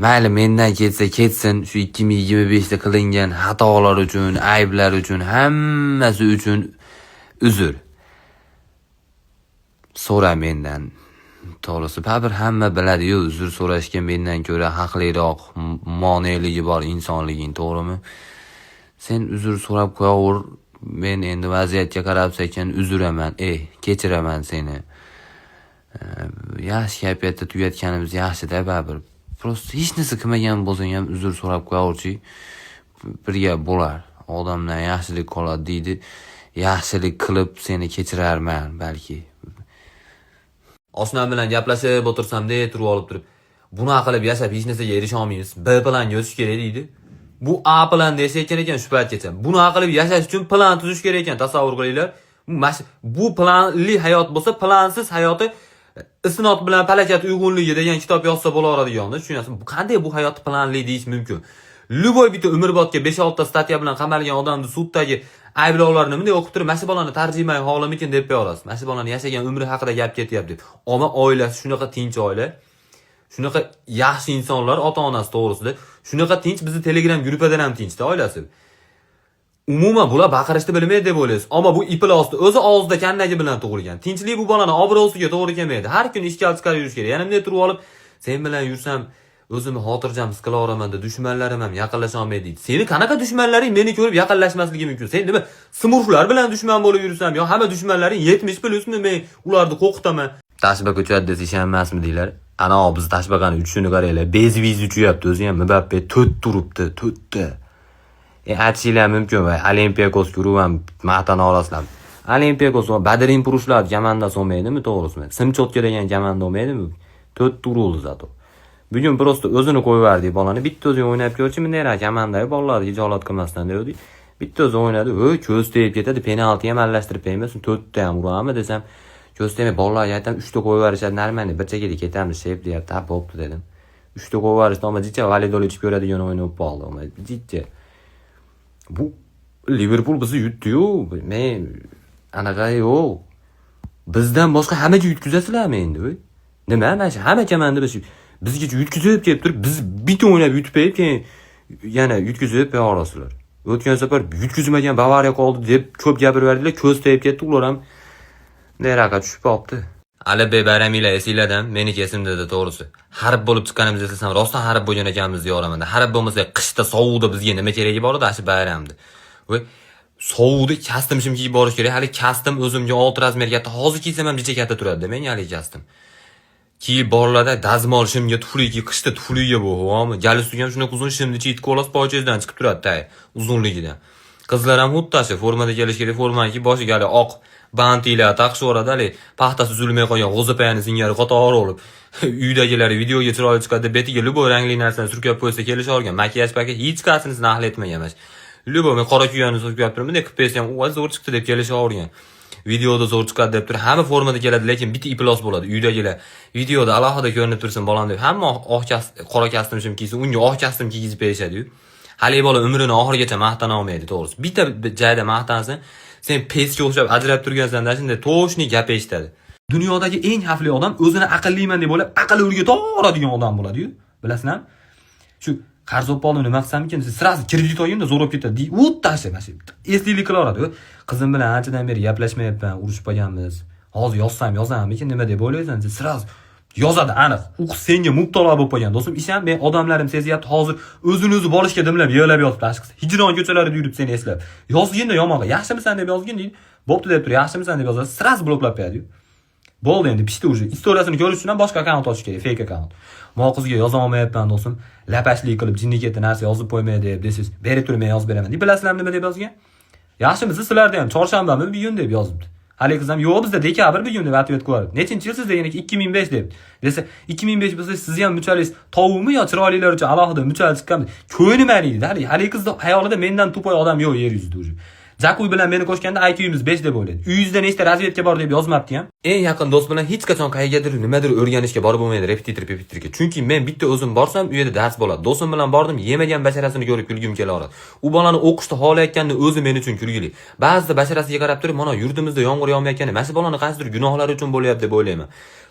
mayli mendan ketsa ketsin, shu 2025 da qilingan xatolar uchun, ayblar uchun, hammasi uchun uzr. So'ra mendan. To'g'risi, baribir hamma biladi-yu, uzr so'rashga mendan ko'ra haqliroq, moneligi bor insonliging, to'g'rimi? Sen uzr so'rab qo'yaver. Men endi vaziyatga qarab sekin uzraman, kechiraman seni. Yaxshi kayfiyatda tugatganimiz yaxshi-da baribir. Prosta hech narsa qilmagan bo'lsang ham uzr so'rab qo'yaverchi. Birga bo'lar. Odamdan yaxshilik qoladi deydi. Yaxshilik qilib seni kechirarman balki. Oshnam bilan gaplashib o'tirsam-da, turib olib turib, "Buni qilib yashab hech narsaga erisha olmaymiz. B planga o'tish kerak" deydi. Bu A plan desayotgan ekan shu paytgacha. Buni qilib yashash uchun plan tuzish kerak ekan, tasavvur qilinglar. Bu planli hayot bo'lsa, plansiz hayoti istinot bilan falokat uyg'unligi degan kitob yozsa bo'laveradigan-da, tushunasizmi? Bu qanday bu hayot planli deyish mumkin? Lyuboy bitta umrbodga 5-6 ta statya bilan qamalgan odamni suddagi ayblovlarni bunday o'qib turib, "Mana bolani tarjimai holimikin" deb qo'yasiz. "Mana bolani yashagan umri haqida gap ketyapti" deb. Ammo oilasi shunaqa tinch oila, shunaqa yaxshi insonlar, ota-onasi to'g'risida, shunaqa tinch, bizni Telegram gruppadan ham tinchda oilasi. Umuman bular baqirishni bilmaydi deb o'ylaysiz. Ammo bu iplosti o'zi og'zida kannagi bilan tug'ilgan. Tinchlik bu bolani obro'siga to'g'ri kelmaydi. Har kun ishga chiqarib yurish kerak. Yana bunday turib olib, "Sen bilan yursam o'zimni xotirjam his qila olaman" deb dushmanlarim ham yaqinlasha olmaydi deydi. Seni qanaqa dushmanlaring meni ko'rib yaqinlashmasligi mumkin? Sen nima smurflar bilan dushman bo'lib yursam, yo hamma dushmanlaring 70+mi, men ularni qo'rqitaman. Tashbaqa uchadi desa ishonmasmi deylar. Ana biz tashbaqani uchishini qaranglar. Bezviz uchyapti, o'zi ham Mbappe 4 turibdi, 4ta. Aytishinglar mumkin va Olimpiakos guruh ham maqtana olasizlar. Olimpiakos va Badrin Purushlar komandasi olmaydimi, to'g'risimi? Simchotka degan komanda olmaydimi? 4 tur oldi zato. Bugun prosta o'zini qo'yverdik bolani. Bitta o'zi o'ynab ko'rchi, bunday rakamandagi bolalarga ijolat qilmasdan dedi. Bitta o'zi o'ynadi. Ko'z tegib ketadi. Penalti ham aralashtirib qo'ymasin. 4 ta ham urami desam, ko'z tegmay bolalarga aytam 3 ta qo'yverishadi, normal. Bir chekada ketamiz, shep deyapti. Ha, bo'pti dedim. 3 ta qo'yverishdi, ammo jicha validol ichib ko'radigan o'yin bo'lib qoldi. Ammo jicha. Bu Liverpool bizni yutdi-yu. Men anaqa yo'q. Bizdan boshqa hammaga yutkazasizlarmi endi? Nima? Mana shu hamma komanda bizga yutkazib kelib turib, biz bitta o'ynab yutib qo'yib, keyin yana yutkazib qo'ya olasizlar. O'tgan safar yutkazmagan Bavariya qoldi deb ko'p gapiraverdilar, ko'z tegib ketdi, ular ham neraqa tushib qolibdi. Ali Bebaramila esinglardan, meniki esimda to'g'risi. Harb bo'lib chiqqanimizni eslasam, rostdan harb bo'lgan ekanmiz deyoraman. Harb bo'lmasa, qishda sovuqda bizga nima keragi bor edi, shu bayramda. Voy, sovuqda kastim shim kiyib borish kerak. Hali kastim o'zimga 6 razmer katta. Hozir kiysam ham jicha katta turadi, men hali kastim. Kiyib borlarda dazmol shimga tufliki, qishda tufliga bu, xo'mi? Galstugi ham shunday uzun shimni chiyit qo'las pochezdan chiqib turadi, tay, uzunligidan. Qizlar ham xuddi formada kelish kerak, formaki boshiga hali oq bantilar taqishib oladi, hali paxtasi uzilmay qolgan g'o'zapayani singari qatori olib. Uydagilari videoga chiroyli chiqadi, betiga lubo rangli narsani surkab qo'ysa kelisha olgan. Makiyaj paket hech qaysini nahl etmagan emas. Lubo men qora kuyani surkab turib, bunday qilib qo'ysam, u zo'r chiqdi deb kelisha olgan. Videoda zo'r chiqadi deb turib, hamma formada keladi, lekin bitta iplos bo'ladi. Uydagilar videoda alohida ko'rinib tursin bolam deb, hamma qora kastim shim kiysa, unga oq kastim kiygizib berishadi-yu. Hali bola umrini oxirigacha maqtana olmaydi, to'g'risi. Bitta joyda maqtansin, sen pesga o'xshab ajrab turgansan-da, shunday to'shni gap eshitadi. Dunyodagi eng xavfli odam o'zini aqlliman deb o'ylab, aql o'rgatadigan odam bo'ladi-yu. Bilasizmi? Shu qarz olib oldim nima qilsamkin, sirasi kredit olganda zo'r olib ketadi. O'ttashi mana shu. Eslilik qilaveradi. Qizim bilan anchadan beri gaplashmayapman, urushib qolganmiz. Hozir yozammikin nima deb o'ylaysan? Sirasi yozadi aniq. U senga mubtalo bo'lib qolgan. Do'stim, isham men odamlarim sezyapti, hozir o'zini borishga dimlab yig'lab yotib tashqisi. Hijron ko'chalarida yurib seni eslab. Yozganda yomonga, yaxshimisan deb yozgin deydi. Bo'pti deb tur, yaxshimisan deb yozadi. Sirasi bloklab qo'yadi-yu. Bo'ldi endi, pishdi уже. Istoriyasini ko'rish uchun ham boshqa akkaunt ochish kerak, fake akkaunt. Men qizga yoza olmayapman do'stim. Lapashlik qilib jinni ketdi narsa yozib qo'ymay deb desiz. Berib tur, men yozib beraman. Deb bilasizlarmi nima deb yozgan? Yaxshimisiz sizlarda ham chorshanbami bugun deb yozibdi. Hali qizim yo'q bizda dekabr bugun deb atvet qo'yadi. Nechinchi yil sizda yana 2005 deb. Desa 2005 bo'lsa siz ham muchalingiz tovuqmi yo chiroylilar uchun alohida muchal chiqqanmi? Ko'nimadi. Hali qizni hayolida mendan to'poy odam yo'q yer yuzida уже. Jakuy bilan meni qo'shganda IQ'imiz 5 deb o'ylaydi. Uyingizda nechta razvedka bor deb yozmabdi ham. Eng yaqin do'st bilan hech qachon qayergadir nimadir o'rganishga borib bo'lmaydi, repetitorga. Chunki men bitta o'zim borsam, u yerda dars bo'ladi. Do'stim bilan bordim, yemagan basharasini ko'rib kulgim kelaveradi. U bolani o'qishda xohlayotganda o'zi men uchun kulgili. Ba'zida basharasiga qarab turib, mana yurtimizda yomg'ir yog'mayotgani, mana shu bolani qaysidir gunohlari uchun bo'lyapti deb o'ylayman.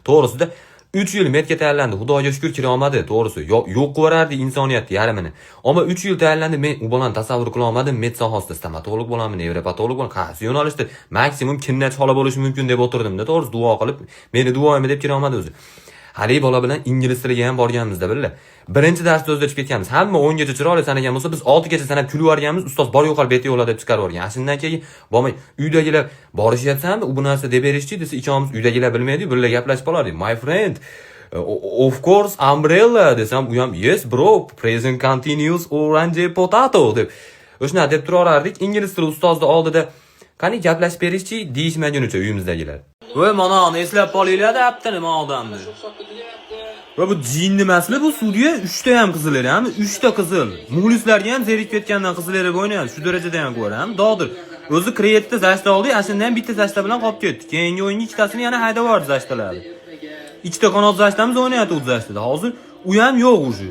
To'g'risida 3 yil medga tayyorlandi. Xudoga shukr kira olmadi, to'g'risi. Yo'q qilardi insoniyat yarmini. Ammo 3 yil tayyorlandi, men u bolani tasavvur qila olmadim. Med sohasida stomatolog bo'laman, nevropatolog bo'laman, qaysi yo'nalishda maksimum kinnet xola bo'lish mumkin deb o'tirdim-da, to'g'risi duo qilib, meni duoyim deb kira olmadi o'zi. Hali bola bilan ingliz tiliga ham borganmizda billa. Birinchi darsda o'zlashib ketganmiz. Hamma 10 gacha chiroyli sanagan bo'lsa, biz 6 gacha sanab kulib yuborganmiz. Ustoz bor yo'qol beti yo'la deb chiqarib yuborgan. Shundan keyin bo'lmay, uydagilar borishyapsanmi? U bu narsa deb berishdi desa, ikkovimiz uydagilar bilmaydi, birga gaplashib qolardik. My friend, of course, umbrella desam, u ham yes bro, present continuous orange potato deb. O'shna deb turaverardik. Ingliz tili ustozni oldida qani gaplashib berishchi deyishmagunicha uyimizdagilar. Voy, mana eslab qolinglar deyapti nima odamni. Va bu jinni emasmi bu sudya? 3 ta ham qizillar, ham 3 ta qizil. Muxlislarga ham zerikib ketgandan qizillar o'ynayapti. Shu darajada ham ko'ram. Dodir. O'zi kreditda zashta oldi, aslida ham bitta zashta bilan qolib ketdi. Keyingi o'yinga ikkitasini yana haydab yubordi zashtalarni. Ikkita qanot zashtamiz o'ynayapti u zashtada. Hozir u ham yo'q o'zi.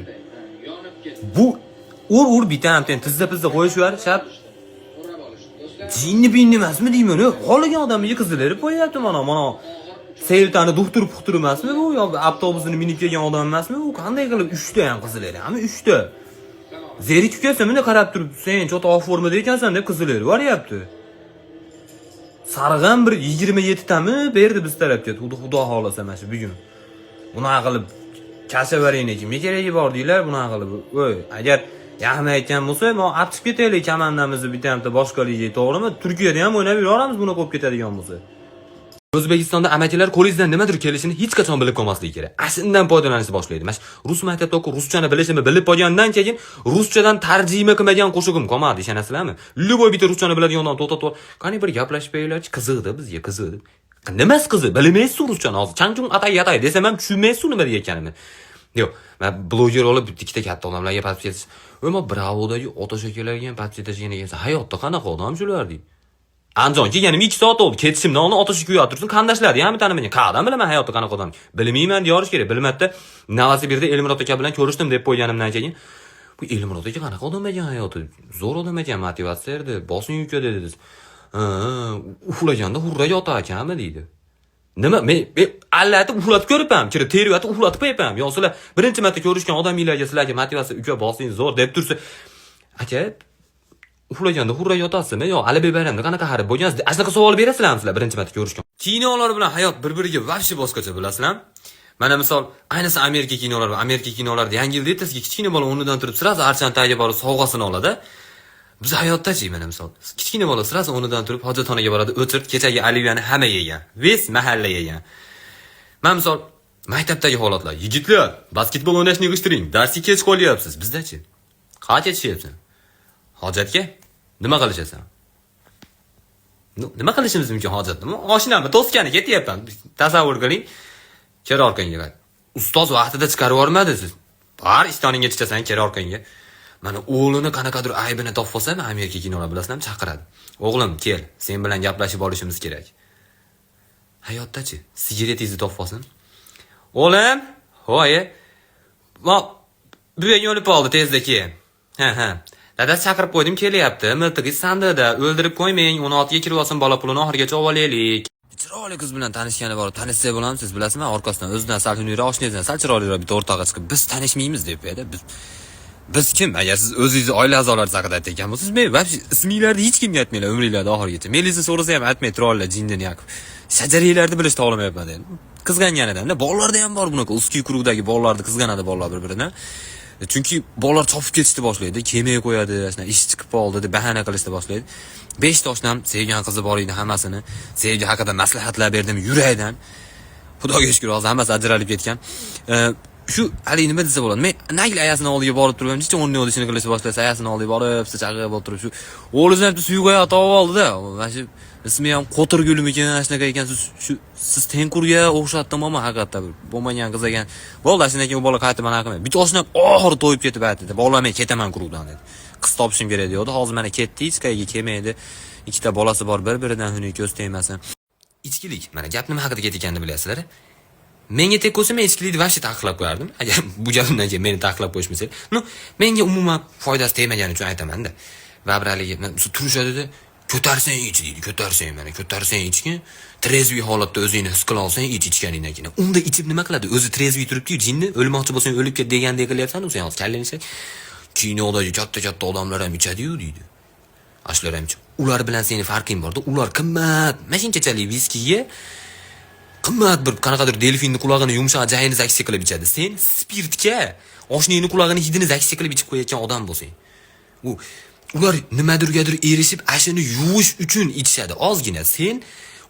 Bu ur bitta ham tizza qo'yish var, shap. Jinni binni emasmi deyman, qolgan odamga qizilib qo'yapti mana. Seyltani doktor puxtur emasmi bu? Yo avtobusini minib kelgan odam emasmi bu? Qanday qilib 3 ta ham qizillar, hamma 3 ta. Zerikib kelsa, meni qarab turib, sen chota oq formada ekansan deb qizillar boryapti. Sarg'an bir 27 tami berdi biz tarafga. Xudo xolasa mana shu bugun. Bunaqa qilib kashavarayni kimga keragi bor deylar, bunaqa qilib. Voy, agar yaxmi aytgan bo'lsa, men apchib ketaylik komandamizni bitta boshqa liga, to'g'rimi? Turkiyada ham o'ynab yuramiz, buni qo'yib ketadigan bo'lsa. O'zbekistonda amachilar qo'lingizdan nimadir kelishini hech qachon bilib qolmasligi kerak. Ashundan foydalanishni boshlaydi. Mana rus maktabda o'qib, ruschani bilishimni bilib qolgandan keyin ruschadan tarjima qilmagan qo'shig'im qolmadi, ishonasizlarmi? Luboy bitta ruschani biladigan odam to'xtatib, qani bir gaplashib qo'yinglarchi, qiziqdi bizga, qiziqdi. Nimasi qiziq? Bilmaysiz ruschani hozir. Changchung atay desam ham tushunmaysiz nima deyotganimni. Yo'q, men bloger olib ikkita katta odamlarga patib ketish. O'ma Bravodagi Otosh akalarga ham patib ketishgan ekansan. Hayotda qanaqa odam shular deydi. Andijon kelganim 2 soat bo'ldi. Ketishimdan oldin Otosh kuyib tursin, qandashladi, hamma tanimagan. Qayerdan bilaman hayotda qanaqa odam? Bilmayman deyorish kerak. Bilmadida Novosibirda Elmurod aka bilan ko'rishdim deb qo'yganimdan keyin bu Elmurod aka qanaqa odam ekan hayoti? Zo'r odam ekan, motivatsiya berdi, bosim yukadi dedi. Uxlaganda hurra yotar ekanmi deydi. Nima? Men allatib uxlatib ko'ribman, kirib teryotib uxlatib qo'yibman. Yo sizlar birinchi marta ko'rishgan odamlarga sizlarga motivatsiya uka bosing zo'r deb tursa, aka uxlaganda hurra yotasizmi yo Ali bayramda qanaqa harib bo'lgansiz? Shunaqa savol berasizlarmi sizlar birinchi marta ko'rishgan? Kinolar bilan hayot bir-biriga vobshe boshqacha bilasizlar. Mana misol, ayniqsa Amerika kinolari va Amerika kinolarida yangi yilda ertasiga kichkina bola o'rnidan turib sirasi archani tagiga borib sovg'asini oladi. Biz hayotdachi mana misol, kichkina bola sirasi o'rnidan turib hojatxonaga boradi, o'tirib kechagi oliviyani hamma yegan, ves mahalla yegan. Men misol maktabdagi holatlar, yigitlar, basketbol o'ynashni yig'ishtiring, darsga kech qolyapsiz. Bizdachi? Qancha ketishyapsan? Hojatga? Nima qilishasan? Nima qilishimiz mumkin hojatda? Oshnamni to'sgani ketyapman. Tasavvur qiling. Kera orqangga. Ustoz vaqtida chiqarib yormadi siz. Bar ishtoningga chiqasan kera orqangga. Mana o'g'lini qanaqadir aybini topib olsam, Amerika kinolar bilasizmi, chaqiradi. O'g'lim, kel, sen bilan gaplashib olishimiz kerak. Hayotdachi, sigaretingizni topib olsin. O'g'lim, ho'y. Bu yerga yo'lib oldi tezda kel. Ha. Dadasi chaqirib qo'ydim, kelyapti. Miltig'iz sandiqda, o'ldirib qo'ymang, 16 ga kirib olsin, bola pulini oxirigacha olaylik. Chiroyli qiz bilan tanishgani bor, tanishsa bo'lamiz, siz bilasizmi? Orqasidan o'zidan sal xunuyroq, oshnangizdan sal chiroyliroq bitta o'rtog'iga chiqib, biz tanishmaymiz deb edi. Biz kim? Agar siz o'zingizni oila a'zolaringiz haqida aytgan bo'lsangiz, men vobshe isminglarni hech kimga aytmanglar umringlarda oxirigacha. Melingizni so'rasa ham aytmay turollar, jinni yoqib. Shajariylarni bilishni xohlamayapman dedi. Qizganganidan, bolalarda ham bor bunaqa, uskiy kurugdagi bolalarni qizganadi bolalar bir-biridan. Chunki bolalar chopib ketishni boshlaydi, kemay qo'yadi, shuna ish chiqib qoldi deb bahana qilishni boshlaydi. 5 ta oshnam sevgan qizi bor edi, hammasini sevgi haqida maslahatlar berdim yurakdan. Xudoga shukr, hozir hammasi ajralib ketgan. Shu hali nima desa bo'ladi? Men nagli ayasini oldiga borib turib, necha o'rni o'lishini qilishni boshlasa, ayasini oldiga borib, chaqirib bo'lib turib, shu o'g'lidan suyuqaya topib oldi-da. Mana shu ismi ham Qo'tirgulim ekan, shunaqa ekan, siz Tenkurga o'xshatdimmi haqiqatda bo'lmagan qiz ekan. Bo'ldi, shundan keyin u bola qaytib mana qilmadi. Bitta oshnam oxiri to'yib ketib aytdi. Bolalar men ketaman kurukdan dedi. Qiz topishim kerak dedi. Hozir mana ketdi, hech qayerga kelmaydi. Ikkita bolasi bor, bir-biridan huni ko'z tegmasin. Ichkilik. Mana gap nima haqida ketganini bilasizlar? Menga tek bo'lsa men ichkilikni vobshe taqiqlab qo'yardim. Agar bu gapimdan keyin meni taqiqlab qo'yishmasa, menga umuman foydasi tegmagani uchun aytaman-da. Va biraligi turishadi-da, ko'tarsang ich deydi. Ko'tarsang ichgin, trezvi holatda o'zingni his qila olsang ichganingdan keyin. Unda ichib nima qiladi? O'zi trezvi turibdi-yu, jinni o'lmoqchi bo'lsang o'lib ket degandek qilyapsan-ku sen hozir kallanishak. Kinodagi katta odamlar ham ichadi-yu deydi. Ashlar ham. Ular bilan seni farqing bor-da. Ular qimmat, mashinchachalik viskiga qimmat bir qanaqadir delfinning qulog'ini yumshoq jayini zaksi qilib ichadi. Sen spirtga oshningning qulog'ini hidini zaksi qilib ichib qo'yayotgan odam bo'lsang. Ular nimadirgadir erishib, ashini yuvish uchun ichishadi. Ozgina sen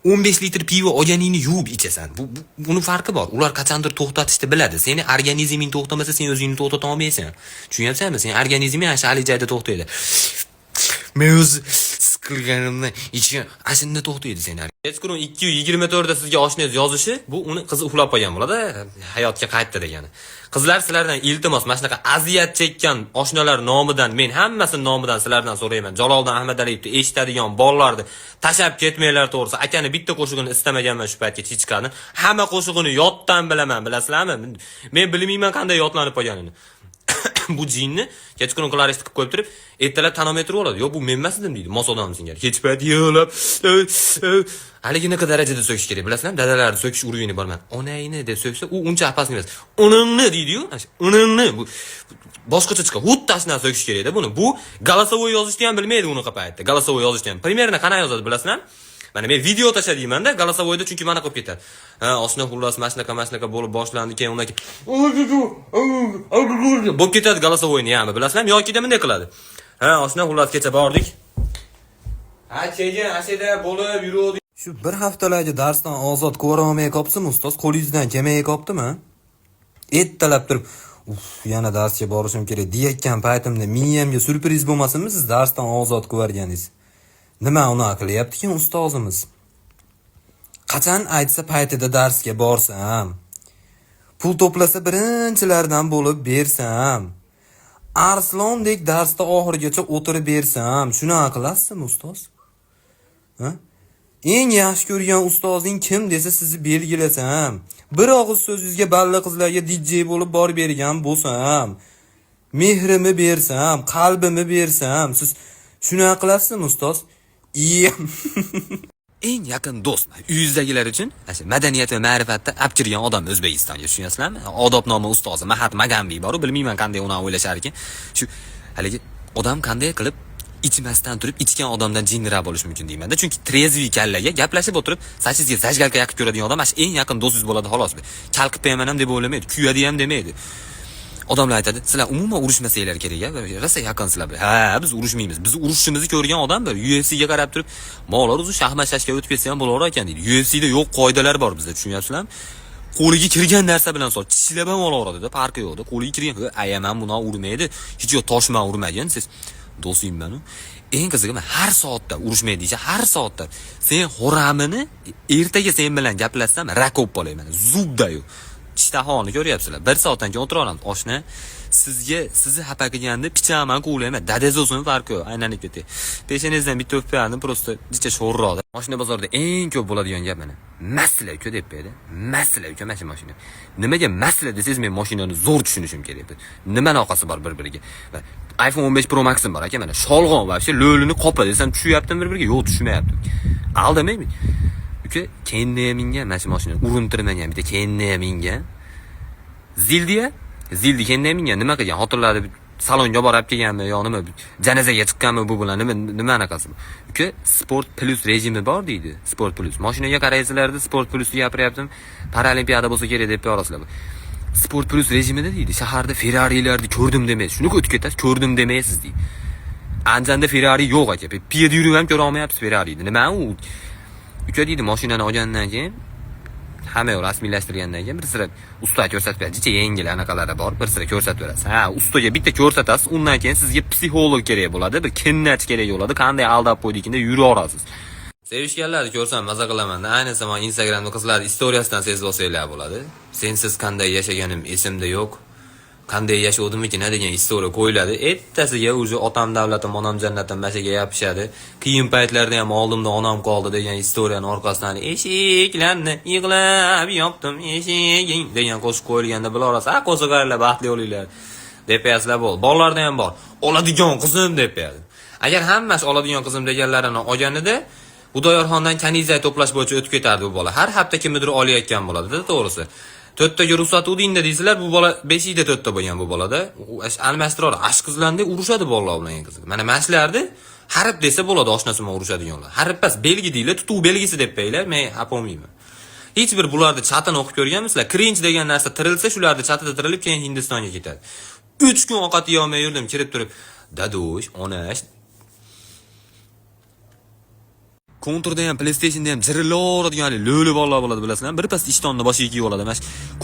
15 litr pivo olganingni yuvib ichasan. Buni farqi bor. Ular qachondir to'xtatishni biladi. Seni organizming to'xtamasa, sen o'zingni to'xtata olmaysan. Tushunyapsanmi? Sen organizming ana shali joyda to'xtaydi. Men o'z qilganimdan ichgan ashinni to'xtaydi seni. Kechqurun 2:24 da sizga oshnangiz yozishi, bu uni qizi uxlab qolgan bo'ladi, hayotga qaytdi degani. Qizlar sizlardan iltimos, mana shunaqa aziyat chekkan oshnalar nomidan, men hammasini nomidan sizlardan so'rayman. Jaloliddin Ahmadaliyevni eshitadigan bolalarni tashab ketmanglar to'g'risi. Akani bitta qo'shig'ini istamaganman shu paytga chiqqani. Hamma qo'shig'ini yoddan bilaman, bilasizlarmi? Men bilmayman qanday yodlanib qolganini. Bu jinni kechqurun klarist qilib qo'yib turib, ertalab tanometr oladi. Yo, bu men emas edim deydi. Mos odam singari. Kech payt yig'lab, haligiga darajada so'kish kerak. Bilasizlarmi? Dadalarni so'kish urug'ini borman. Onangni deb so'ksa, u uncha apasni emas. Onangni deydi-yu. Onangni bu boshqacha chiqadi. Xuddi shundan so'kish kerak-da buni. Bu голосовой yozishni ham bilmaydi unaqa paytda. Голосовой yozishni ham. Primerni qana yozadi bilasizlarmi? Mana men video tashlayman-da, голосовойda chunki mana qo'yib ketadi. Oshna xullas mashnaka bo'lib boshlandi, keyin undan bo'lib ketadi голосовойni ham, bilasizlarmi? Yoki bunday qiladi. Oshna xullas kecha bordik. Chega, ashada bo'lib yurdik. Shu bir haftalarga darsdan ozod ko'rolmay qopsizmi, ustoz? Qo'lingizdan kelmay qopdimi? Ertalab turib, yana darsga borishim kerak deyotgan paytimda miyamga surpriz bo'lmasinmi siz darsdan ozod ko'rganingiz? Nima unaqa qilyapti-ki ustozimiz? Qachon aytsa paytida darsga borsam, pul to'plasa birinchilardan bo'lib bersam, Arslondek darsda oxirigacha o'tirib bersam, shunaqa qilasizmi ustoz? Ha? Eng yaxshi ko'rgan ustozing kim desa sizni belgilasam, bir og'iz so'zingizga balla qizlarga DJ bo'lib borib bergan bo'lsam, mehrimni bersam, qalbimni bersam, siz shunaqa qilasizmi ustoz? Eng yaqin do'st uyingizdagilar uchun madaniyat va ma'rifatda apchirgan odam O'zbekistonga, tushunyapsizlarmi? Odobnoma ustozi Mahatma Gandhi bor, bilmayman qanday uni o'ylashar ekan. Shu haligi odam qanday qilib ichmasdan turib ichgan odamdan jinniroq bo'lish mumkin deyman-da. Chunki trezvi kallaga gaplashib o'tirib, sachizga zajgalka yaqib ko'radigan odam eng yaqin do'stingiz bo'ladi xolos. Chalqib qo'yaman ham deb o'ylamaydi, kuyadi ham demaydi. Odamlar aytadi, sizlar umuman urushmasanglar kerak-a, rosa yaqinsizlar. Ha, biz urushmaymiz. Biz urushishimizni ko'rgan odam bir UFC ga qarab turib, "Mo'lar o'zi shaxmat shashga o'tib ketsa ham bo'lar ekan" deydi. UFC da yo'q qoidalar bor bizda, tushunyapsizlarmi? Qo'liga kirgan narsa bilan sol tishlab ham olaveradi-da, farqi yo'qda. Qo'liga kirgan, "Ayaman buni urmaydi, hech yo'q toshman urmagan, siz do'stingman-u." Eng qizig'i har soatda urushmaydi, har soatda. Sen xo'ramini ertaga sen bilan gaplashsam rakop bo'layman. Zubda-yu. Ishtahoni ko'ryapsizlar. 1 soatdan keyin o'tiraveramiz. Oshna, sizni xafa qilganda pichaman qo'ylayman. Dadaz o'zim farqi yo'q. Aylanib ketdi. Peshanangizdan bitta o'pib prosta jicha sho'rroqda. Mashina bozorida eng ko'p bo'ladigan gap mana. Masla uka deb berdi. Masla uka mana shu mashina. Nimaga masla desangiz men mashinani zo'r tushunishim kerak. Nima aloqasi bor bir-biriga? iPhone 15 Pro Max'im bor aka mana. Sholg'on va lo'lini qopa desam tushuyaptimi bir-biriga? Yo'q, tushmayapti. Aldamaymi? Uka, kendi minga mana shu mashina urintirmagan bitta kendi minga. Zildi kendi minga nima qilgan? Xotinlarni salonga borib kelganmi yo nima? Janazaga chiqqanmi bu bilan nima anaqasi? Uka, Sport Plus rejimi bor deydi. Sport Plus. Mashinaga qaraysizlarda Sport Plusni gapiryaptim. Paralimpiada bo'lsa kerak deb qo'yarasizlar. Sport Plus rejimida deydi. Shaharda Ferrari'larni ko'rdim demaysiz. Shuni o'tib ketasiz, ko'rdim demaysiz deydi. Anjanda Ferrari yo'q aka. Piyoda yurib ham ko'ra olmayapsiz Ferrari'ni. Nima u? Uka deydi, mashinani olgandan keyin hamma rasmiylashtirgandan keyin bir sira usta ko'rsatib beradi. Jicha yengil anaqalari bor, bir sira ko'rsatib berasiz. Ha, ustaga bitta ko'rsatasiz, undan keyin sizga psixolog kerak bo'ladi, bir kennachi kerak bo'ladi. Qanday aldab qo'ydikingda yura olasiz. Sevishganlarni ko'rsam maza qilaman. Ayniqsa men Instagramda qizlarning istoriyasidan sezib olsanglar bo'ladi. Sensiz qanday yashaganim esimda yo'q. Qanday yashovdimikin degan istoriya qo'yiladi. Ertasiga o'zi otam davlatim, onam jannatim mashaga yopishadi. Qiyin paytlarda ham oldimda onam qoldi degan istoriyaning orqasidan eshiklarni yig'lab yopdim eshiging degan qo'shiq qo'yilganda bilarasiz. Ha, qo'shiqlarlar baxtli bo'linglar deb yozlar bo'l. Bolalarda ham bor. Oladigan qizim deb berdi. Agar hammasi oladigan qizim deganlarini olganida Xudoyorxondan kanizay to'plash bo'yicha o'tib ketardi bu bola. Har hafta kimnidir olayotgan bo'ladi-da, to'g'risi. 4taga ruxsat udingda deysizlar, bu bola 5ida 4ta bo'lgan bu bolada. Almashtiradi, ashqizlandi, urushadi bolalar bilan qiziq. Mana mashlardi, harf desa bo'ladi, oshnasima urushadiganlar. Harf pas, belgi deylar, tutuv belgisi deb qo'yinglar, men apolmayman. Hech bir bularni chatini o'qib ko'rganmisizlar? Cringe degan narsa tirilsa, shularni chatida tirilib keyin Hindistonga ketadi. 3 kun ovqat yeyolmay yurdim, kirib turib, dadosh, onash Konturda ham PlayStationda ham jiriloradigan lo'li bolalar bo'ladi, bilasizlar. Bir pas ishtonni boshiga kiyib oladi. Mana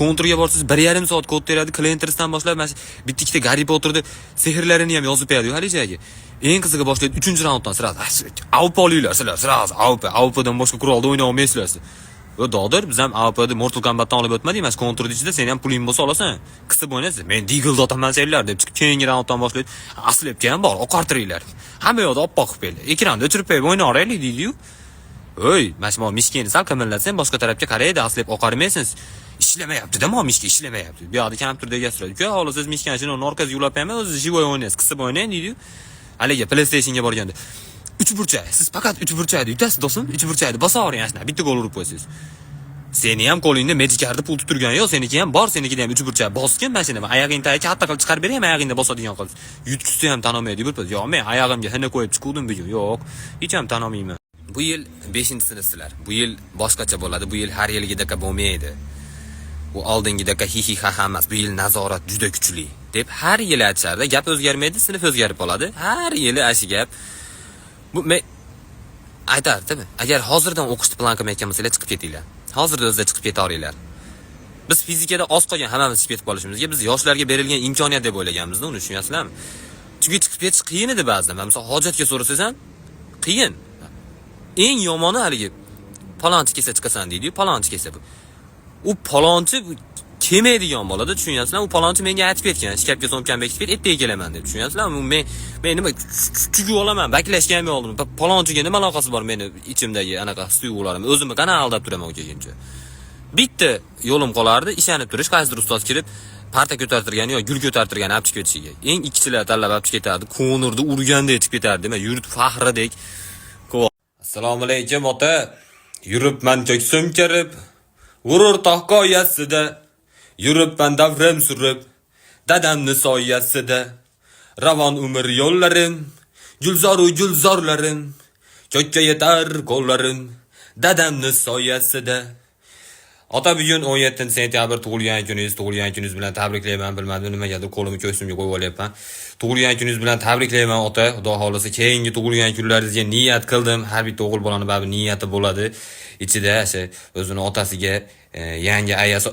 konturga borsiz 1,5 soat kod teradi, Clentersdan boshlab mana bitta ikkita Harry Potterni sehrlarini ham yozib beradi halijaga. Eng qizig'i boshlaydi 3-raunddan sirasi. AWP olinglar sizlar, sirasi AWPdan boshqa qurolda o'ynay olmaysizlar. Va dodir biz ham AWPda Mortal Kombatdan olib o'tmadik, mana konturda ichida sen ham puling bo'lsa olasan. Qisib o'ynaysiz. Men Deagle otaman senlar deb chiqib keyingi raunddan boshlaydi. Aslibga ham bor, oqartiringlar. Hamma yoqda oppoq qilib berdi. Ekranda o'chirib qo'yib o'ynayveraylik deydi-yu. Oy, mashmo mishkani sal qimirlatsan, boshqa tarafga qaraydi, aslib oqarmaysiz. Ishlamayapti-da, mishka ishlamayapti. Bu yoqda kompyuterda gastiradi. Ku, hozir siz mishkani shuni orqasiga yulab qo'yman, o'zi jivoy o'ynaysiz, qisib o'ynaying deydi-yu. Haliga PlayStationga borganda 3 burchak, siz faqat 3 burchakni yutasiz, do'stim, 3 burchakni bosavering ashna, bitta gol urib qo'yasiz. Seni ham qo'lingda Magikar'da pul turgan yo'q, seniki ham bor, senikida ham 3 burchak bosgan mashina. Oyog'ingni katta qilib chiqarib beraymi, oyog'ingda bosadigan qilib. Yutqizsa ham tanomaydi bir pas. Yo'q, men oyog'imga hina qo'yib chiquvdim bugun. Yo'q, hech ham tanomayman. Bu yil 5-sinfsizlar. Bu yil boshqacha bo'ladi. Bu yil har yilgidek bo'lmaydi. Bu oldingidek hihi ha emas. Bu yil nazorat juda kuchli deb har yil aytishardi. Gap o'zgarmaydi, sinf o'zgarib qoladi. Har yili ashi gap. Bu men aytardimi? Agar hozirdan o'qishni plan qilmayotgan bo'lsanglar chiqib ketinglar. Hozirda o'zida chiqib ketaveringlar. Biz fizikada oz qolgan hammamiz chiqib ketib qolishimizga biz yoshlarga berilgan imkoniyat deb o'ylaganmiz-da, uni tushunyapsizlarmi? Chunki chiqib ketish qiyin edi ba'zida. Masalan, hojatga so'rasangiz ham qiyin. Eng yomoni haligi palonchi kelsa chiqasan deydi-yu, palonchi kelsa bu. U palonchi kelmaydigan bo'ladi, tushunyapsizlarmi? U palonchi menga aytib ketgan, shkafga so'mkan bekitib ket, ertaga kelaman deb. Tushunyapsizlarmi? Men nima tugu olaman, baklashga ham oldim. Palonchiga nima aloqasi bor meni ichimdagi anaqa his-tuyg'ularim? O'zimni qana aldab turaman u kelguncha. Bitta yo'lim qolardi, ishlanib turish, qaysidir ustoz kirib parta ko'tartirgani yo gul ko'tartirgani olib chiqib ketishiga. Eng ikkichilar tanlab olib chiqib ketardi, ko'nirdi, urganda yetib ketardi. Nima yurib faxridek. Assalomu alaykum ota. Yuribman ko'ksum kirib, g'urur taqoyasida. Yuribman davrim surib, dadamni soyasida. Ravon umr yo'llarim, gulzoru gulzorlarim, ko'kka yetar qo'llarim, dadamni soyasida. Ota bugun 17 sentyabr tug'ilgan kuningiz bilan tabriklayman. Bilmadim nimagadir qo'limni ko'ksimga qo'yib olyapman. Tug'ilgan kuningiz bilan tabriklayman ota. Xudo xolisa keyingi tug'ilgan kunlaringizga niyat qildim. Har bitta o'g'il bolani baribir niyati bo'ladi. Ichida o'sha o'zini otasiga yangi ayasi,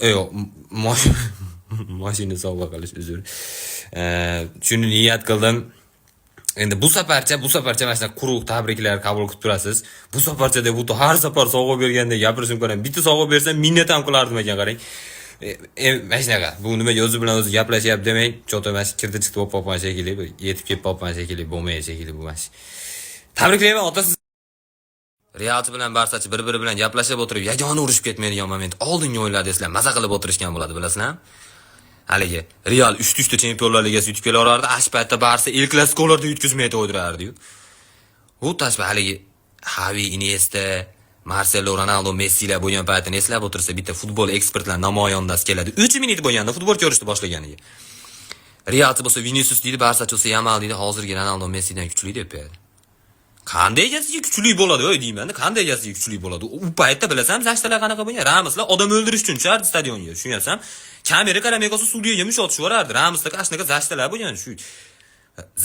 mashina sovg'a qilish uzr. Shuni niyat qildim. Endi bu safarcha mana shunday quruq tabriklar qabul qilib turasiz. Bu safarcha deb o'ta har safar sovg'a berganda gapirishim kerak. Bitta sovg'a bersam minnat ham qilardim ekan, qarang. Mana shunaqa. Bu nimaga o'zi bilan o'zi gaplashyapti demang. Cho'ta mana kirdi chiqdi bo'lib qolgan shekilli, yetib kelib qolgan shekilli, bo'lmaydi shekilli bu mana. Tabriklayman ota siz. Realchi bilan Barsachi bir-biri bilan gaplashib o'tirib, yagona urushib ketmaydigan moment oldingi o'yinlarda eslar maza qilib o'tirishgan bo'ladi, bilasizlarmi? Haligi Real 3-3 ta Chempionlar Ligasi yutib kelaverardi. Ash paytda Barsa El Clasico'larda yutkazmay o'tirardi-yu. U tashba haligi Xavi, Iniesta, Marcelo, Ronaldo, Messilar bo'lgan paytini eslab o'tirsa, bitta futbol ekspertlar namoyandasi keladi. 3 minut bo'lganda futbol ko'rishni boshlaganiga. Realchi bo'lsa Vinicius deydi, Barsachi bo'lsa Yamal deydi, hozirgi Ronaldo, Messidan kuchli deb berdi. Qanday egasiga kuchli bo'ladi, o'y deyman-da, qanday egasiga kuchli bo'ladi? U paytda bilasam, zashtalar qanaqa bo'lgan? Ramoslar odam o'ldirish uchun chiqardi stadionga, tushunyapsan? Kamera qaramay qolsa Suriyaga mushot tushaverardi. Ramoslar ashnaqa zashtalar bo'lgan, shu.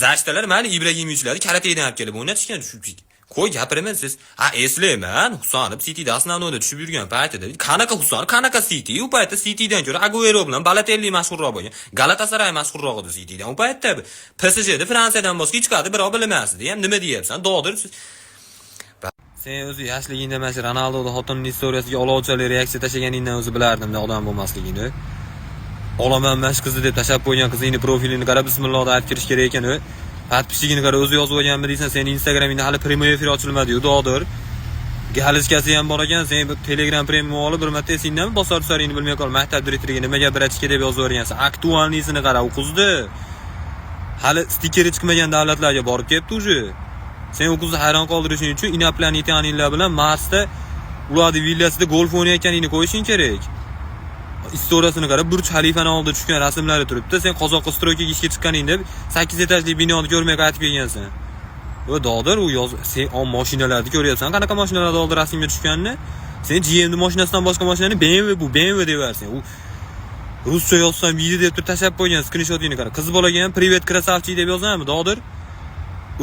Zashtalar mana Ibrahimovichlarni karatedan olib kelib o'ynatishgan, shu. Qo'y gapiraman siz. Eslayman, Husanov Cityda asnovnoda tushib yurgan paytida. Qanaqa Husanov, qanaqa City? U paytda Citydan ko'ra Aguero bilan Balotelli mashhurroq bo'lgan. Galatasaray mashhurroq edi Citydan. U paytda PSJda Fransiyadan boshqa hech qadi birov bilmasdi. Ham nima deyapsan? Dodir siz. Sen o'zi yoshligingda mana shu Ronaldoning xotinining istoriyasiga olovchali reaksiya tashlaganingdan o'zi bilardim-da odam bo'lmasligini. Olaman mash qizi deb tashab qo'ygan qizingni profilini qarab bismillah deb aytib kirish kerak ekan u. Podpishligini qara o'zi yozib olganmi deysan, seni Instagramingda hali premyo efir ochilmadi-yu, dodir. Galishkasi ham bor ekan, sen Telegram premyo olib bir marta esingdanmi bosar tusaringni bilmay qol, maktab direktoriga nimaga birachga deb yozib o'rgansan. Aktualniysini qara, u qizni. Hali stikeri chiqmagan davlatlarga borib kelibdi uje. Sen u qizni hayron qoldirishing uchun inoplanetyanlar bilan Marsda ularni villasida golf o'ynayotganingni qo'yishing kerak. Istoriyasini qarab, Burj Xalifani oldida tushgan rasmlari turibdi. Sen Qozoqqa stroykaga ishga chiqqaningda 8 etajli binoni ko'rmay qaytib kelgansan. Va dodir u sen mashinalarni ko'ryapsan, qanaqa mashinalarda oldi rasmga tushganini? Sen GM'ning mashinasidan boshqa mashinani BMW deversan. U ruscha yozsam video deb turib tashab qo'ygan skrinshotini qara. Qiz bolaga ham "Privet krasavchik" deb yozammi, dodir?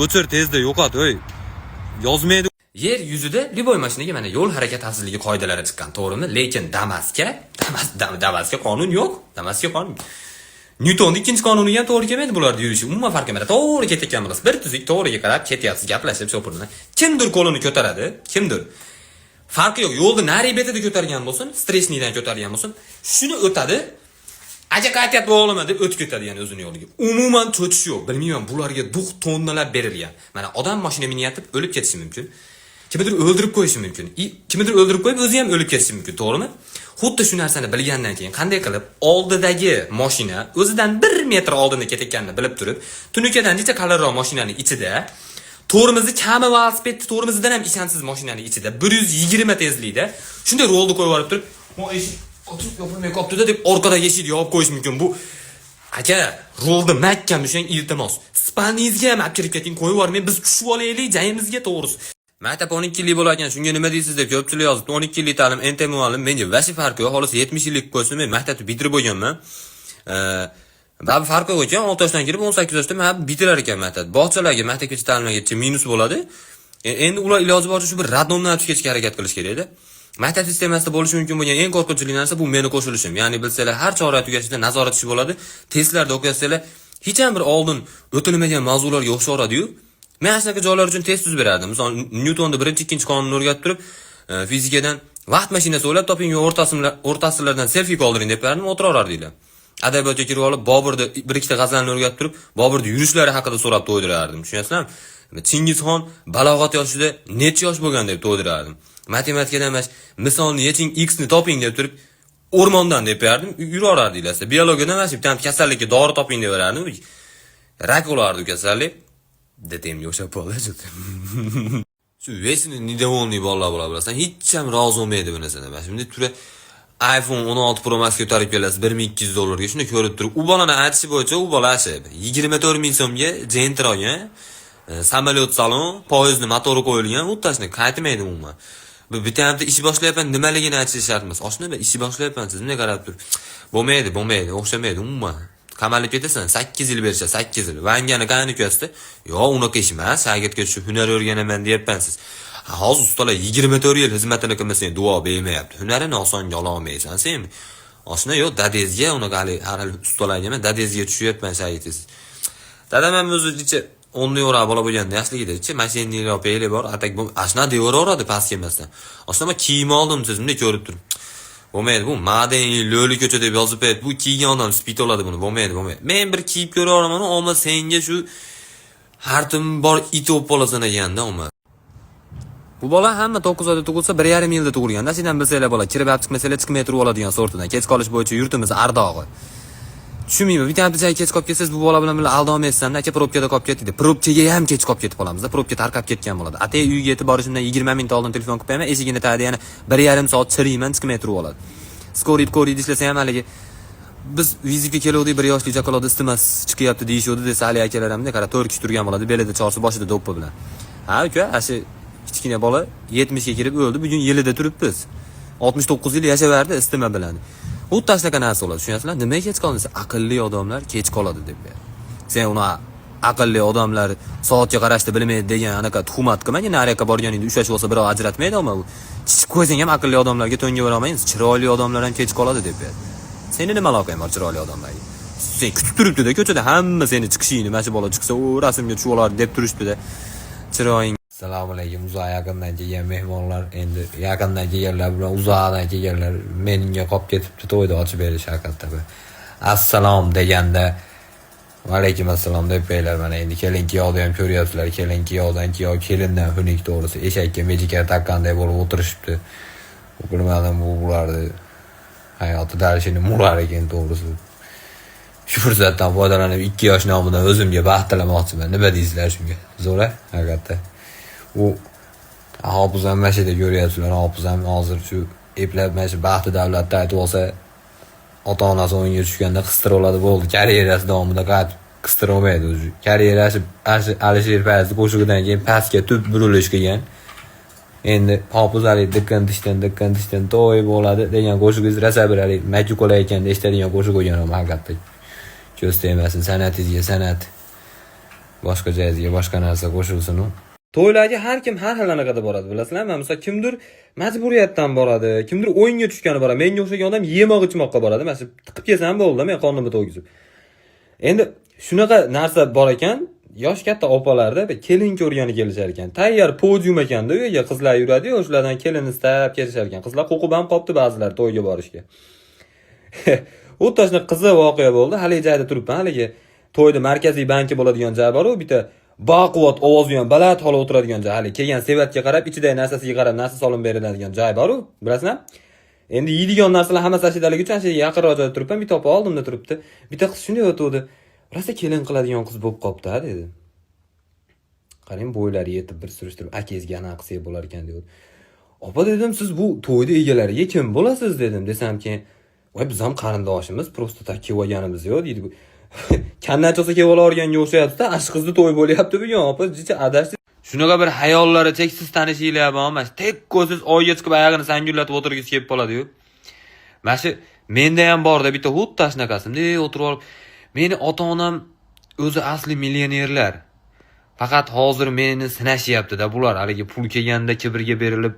O'chir tezda yo'qot, o'y. Yozmaydi. Yer yuzida liboy mashinaga mana yo'l harakat xavfsizligi qoidalari chiqqan, to'g'rimi? Lekin Damasga qonun yo'q. Damasga qonun. Nyutonning ikkinchi qonuniga ham to'g'ri kelmaydi bularni yurishi. Umuman farq emas. To'g'ri ketayotgan bo'lasiz. Bir tuzuk to'g'riga qarab ketyapsiz, gaplashib chopurni. Kimdir qo'lini ko'taradi, kimdir. Farqi yo'q. Yo'lni nari betida ko'targan bo'lsin, stressnidan ko'targan bo'lsin, shuni o'tadi. Aja qaytyapti o'g'lima deb o'tib ketadi, ya'ni o'zini yo'liga. Umuman cho'chish yo'q. Bilmayman, bularga duq tonnalab berilgan. Mana odam mashina minyatib o'lib ketishi mumkin. Kimdir o'ldirib qo'yishi mumkin. Kimdir o'ldirib qo'yib o'zi ham o'lib ketishi mumkin, to'g'rimi? Xuddi shu narsani bilgandan keyin qanday qilib oldidagi mashina o'zidan 1 metr oldinda ketayotganini bilib turib, tunukadan necha qalinroq mashinaning ichida, tormozi kami velosipedni tormozidan ham ishonchsiz mashinaning ichida 120 tezlikda shunday rolni qo'yib olib turib, eshik ochib yopilmay qolibdi-da deb orqadagi eshikni yopib qo'yish mumkin. Bu aka, rolni mahkam ushlang, iltimos. Spaningizga ham olib kirib keting, qo'yib yubormay, biz tushib olaylik jayimizga, to'g'risi. Maktab 12 yillik bo'larkan, shunga nima deysiz deb ko'pchilik yozibdi. 12 yillik ta'lim NT muallim, menga vashi farqi yo'q. Xolos 70 yillik qo'ysin, men maktabni bitirib bo'lganman. Ba'zi farqi yo'q ekan, 6 yoshdan kirib 18 yoshda men bitirar ekan maktab. Bog'chalarga, maktabgacha ta'limlarga minus bo'ladi. Endi ular iloji boricha shu bir radnomdan o'tib ketishga harakat qilish kerak-da. Maktab sistemasida bo'lishi mumkin bo'lgan eng qo'rqinchli narsa bu meni qo'shilishim. Ya'ni bilsanglar, har chora tugashida nazorat ishi bo'ladi. Testlarda o'qiyapsizlar, hech ham bir oldin o'tilmagan mavzularga o'xsharadi-yu. Men shunaqa joylar uchun test tuzib berardim. Misol Nyutonning 1-2 qonunini o'rgatib turib, fizikadan Vaqt mashinasi o'ylab toping, o'rtasilardan selfie qoldiring deb berdim, o'tiraverardinglar. Adabiyotga kirib olib, Boburni bir ikkita g'azalni o'rgatib turib, Boburning yurishlari haqida so'rab to'ydirardim. Tushunasizlarmi? Chingizxon balog'at yoshida necha yosh bo'lgan deb to'ydirardim. Matematikadan emas, misolni yeching, x ni toping deb turib, o'rmondan deb berdim, yuraverardinglar. Biologiyadan emas, bitta kasallikka dori toping deb berardim. Rak bo'lardi kasallik. Dedem yoshab qoldi. Shu vesini недовольный bolalar bo'lar bilasan, hech ham rozi bo'lmaydi bu narsadan. Mana shunday turib iPhone 16 Pro Max ko'tarib kelasiz $1200 ga. Shuni ko'rib turib, u bolani aytishi bo'yicha u bola 24 ming so'mga Gentroga samolyot salon, poyezdni motori qo'yilgan, u tashni qaytmaydi umuman. Bitta ham ish boshlayapman, nimaligini aytish shart emas. Oshna ish boshlayapman, siz bunday qarab turib. Bo'lmaydi, o'xshamaydi umuman. Qamalib ketasan, 8 yil berishadi, 8 yil. Vangani qani ko'rsatdi? Yo, unaqa ish emas, shagirtga shu hunar o'rganaman deyapman siz. Hozir ustalar 24 yil xizmatini qilmasang duo bermayapti. Hunarini osonga ola olmaysan sen. Oshna yo'q, dadangizga unaqa hali ustalarga emas, dadangizga tushyapman shagirtsiz. Dadam ham o'zicha 10 euro bola bo'lganda yoshligida-chi, mashinani opeli bor, atak bu ashna devoraveradi past kelmasdan. Oshna men kiyim oldim siz bunday ko'rib turib. Bo'lmaydi bu madaniy lo'li ko'cha deb yozib qo'yadi. Bu kiygan odam spit oladi buni. Bo'lmaydi. Men bir kiyib ko'raveraman, ammo senga shu hartim bor it o'p bolasini deganda olmadi. Bu bola hamma 9 oyda tug'ilsa 1,5 yilda tug'ilgan. Nashidan bilsanglar bola, kirib chiqmasalar chiqmay turib oladigan sortidan. Kech qolish bo'yicha yurtimiz ardog'i. Tushunmayman. Bitta joyga kech qolib kelsangiz, bu bola bilan aldolmaysizmi? Aka probkada qolib ketdi. Probkaga ham kech qolib ketib qolamiz. Probka tarqab ketgan bo'ladi. Atay uyga yetib borishimdan 20 mingta oldin telefon qilib qo'yaman. Eshigini tagida yana 1,5 soat chiriyman, chiqmay turib oladi. Skori desa ham haligi biz vizitga keluvdik, bir yoshli chaqaloq istimas chiqyapti deyishdi desa, hali akalar hamda qara 4 kishi turgan bo'ladi, belida chorsi boshida do'ppi bilan. Ha, uka, ashi kichkina bola 70 ga kirib o'ldi, bugun yilida turibmiz. 69 yil yashaverdi istima bilan. U tashlagan narsa bo'ladi, tushunasizlar? Nimaga kech qoldingiz? Aqlli odamlar kech qoladi deb ber. Sen uni aqlli odamlar soatga qarashda bilmaydi degan anaqa tuhmat qilmang. Nariyoqqa borganingda ushlash bo'lsa birov ajratmaydi, ammo u chiqib qo'ysang ham aqlli odamlarga to'nga beramaysiz. Chiroyli odamlar ham kech qoladi deb ber. Seni nima aloqang bor chiroyli odamlarga? Sen kutib turibdi-da, ko'chada hamma seni chiqishingni, mana shu bola chiqsa, u rasmga tushib olar deb turishdi-da. Chiroying. Assalomu alaykum, uzoq yaqindan kelgan mehmonlar, endi yaqindan kelganlar bilan uzoqdan kelganlar menga qolib ketibdi, to'yda ochib berish haqiqatda bu. Assalom deganda alaykum assalom deb beylar, mana endi kelinki yo'qda ham ko'ryapsizlar, kelinki yo'qdan kelindan xunuk to'g'risi eshakka mejika taqqanday bo'lib o'tirishibdi. Bilmadim bularni hayoti darishini murar ekan to'g'risi. Shu fursatdan foydalanib 2 yosh nomidan o'zimga baxt tilamoqchiman. Nima deysizlar shunga? Zo'ra, haqiqatda. U hofizam mashida ko'ryapsizlar, hofizam hozir shu eplab mana shu baxti davlatda aytib olsa, ota-onasi o'yinga tushganda qistir oladi bo'ldi. Karyerasi davomida qat qistir olmaydi o'zi. Karyerasi Alisher Fayzning qo'shig'idan keyin pastga tub burilish qilgan. Endi hofizalik diqqan tishdan to'y bo'ladi degan qo'shigingiz rosa biralik majikola ekanda eshitadigan qo'shiq o'ynadim haqiqatda. Ko'z tegmasin sanatingizga sanat, boshqa joyingizga boshqa narsa qo'shilsin. To'ylarga har kim har xil anaqada boradi, bilasizlarmi? Masalan, kimdir majburiyatdan boradi, kimdir o'yinga tushgani boradi. Menga o'xshagan odam yemoq ichmoqqa boradi. Mana shu tiqib kelsam bo'ldi, men qornimni to'ygizib. Endi shunaqa narsa bor ekan, yosh katta opalarda kelin ko'rgani kelishar ekan. Tayyor podium ekanda, u yerga qizlar yuradi, o'shalardan kelin istab kelishar ekan. Qizlar qo'qib ham qopti ba'zilar to'yga borishga. O'tashni qizi voqea bo'ldi. Hali joyda turibman, haligi to'yda markaziy banki bo'ladigan joy bor-ku, bitta baquvvat ovozi bilan baland holda o'tiradigan joy. Hali kelgan sevatga qarab, ichidagi narsasiga qarab narsa solib beriladigan joy bor-ku, bilasizmi? Endi yeydigan narsalar hammasi ashidaligi uchun shu yaqinroq joyda turibman, bir topa oldimda turibdi. Bitta qiz shunday o'tdi. Rosa kelin qiladigan qiz bo'lib qopti, dedi. Qarang, bo'ylari yetib bir surishtirib, akangizga ana qilsak bo'lar ekan dedi. Opa dedim, siz bu to'yda egalariga kim bo'lasiz dedim. Desamki, voy biz ham qarindoshimiz, prosta tak kelganimiz yo'q deydi. Kandan cho'sa kelib olorganga o'xshayapti-da, ash qizni to'y bo'lyapti bugun, opa, jicha adashdi. Shunaqa bir hayollari cheksiz tanishinglar bo'lmas. Tek ko'zsiz oyga chiqib oyog'ini sangullatib o'tirgisi kelib qoladi-yu. Mana shu menda ham borda bitta xuddi tashnaqasimda o'tirib olib, meni ota-onam o'zi asli millionerlar. Faqat hozir meni sinashyapti-da bular, haligi pul kelganda kibrga berilib,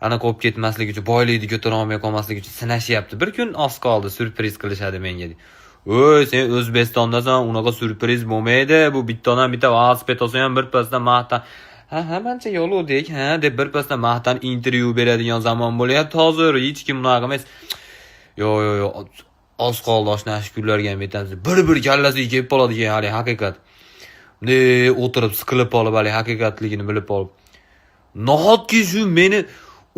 ana qo'yib ketmasligi uchun, boylikni ko'tara olmay qolmasligi uchun sinashyapti. Bir kun oz qoldi, surpriz qilishadi menga. Oy, sen O'zbekistondasan, unaqa surpriz bo'lmaydi. Bu bittadan bitta velosiped olsa ham bir pasdan maqta Mancha yo'ldik, deb birpasdan mahdan intervyu beradigan zamon bo'lyapti hozir. Hech kim bunaqa emas. Yo'q, oz qoldi oshnash kunlarga ham yetamiz. Bir kallasiga kelib qoladigan hali haqiqat. Ne o'tirib siqilib olib hali haqiqatligini bilib olib. Nahotki shu meni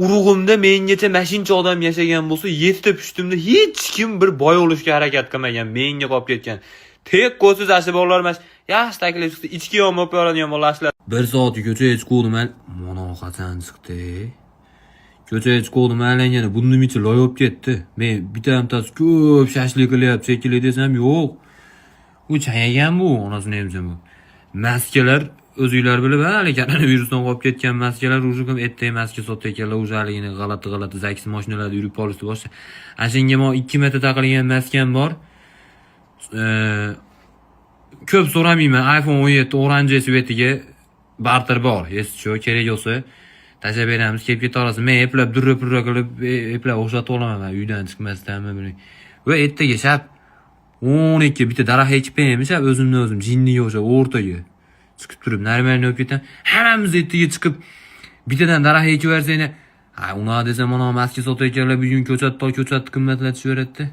urug'imda mengacha mashincha odam yashagan bo'lsa, 7 ta pushtimda hech kim bir boy olishga harakat qilmagan, menga qolib ketgan. Tek qo'siz ashi bolalar emas. Yaxshi taklif chiqdi, ichki yom olib yoradigan bolalar. 1 soat ko'chaga chiqdim, mana qachon chiqdi. Ko'chaga chiqdim, yana bundan ichi loyib ketdi. Men bitamtasi ko'p shashlik qilyapti, shekilli desam, yo'q. U chayagan bu, onasini emsam bu. Maskalar o'zinglar bilib, hali koronavirusdan qolib ketgan maskalar уже ham etday maska sotayotganlar, уже haligini g'alati zakis mashinalarda yurib qolishdi boshqa. Ashunga men 2 metr taqilgan maskam bor. Ko'p so'ramayman, iPhone 17 orange svetiga barter bor. Shu kerak bo'lsa tashlab beramiz, kelib keta olasiz. Men eplab durra qilib, eplab o'xshatib olaman uydan chiqmasdanmi buning. Va ertaga shab 12 bitta daraxt ekib beramiz, o'zim jinniga o'sha o'rtaga chiqib turib, normalni o'pib ketam. Hammamiz ertaga chiqib bittadan daraxt ekib bersanglar, uni desam, mana maska sotayotganlar bugun ko'chatni qimmatlatishaveradi.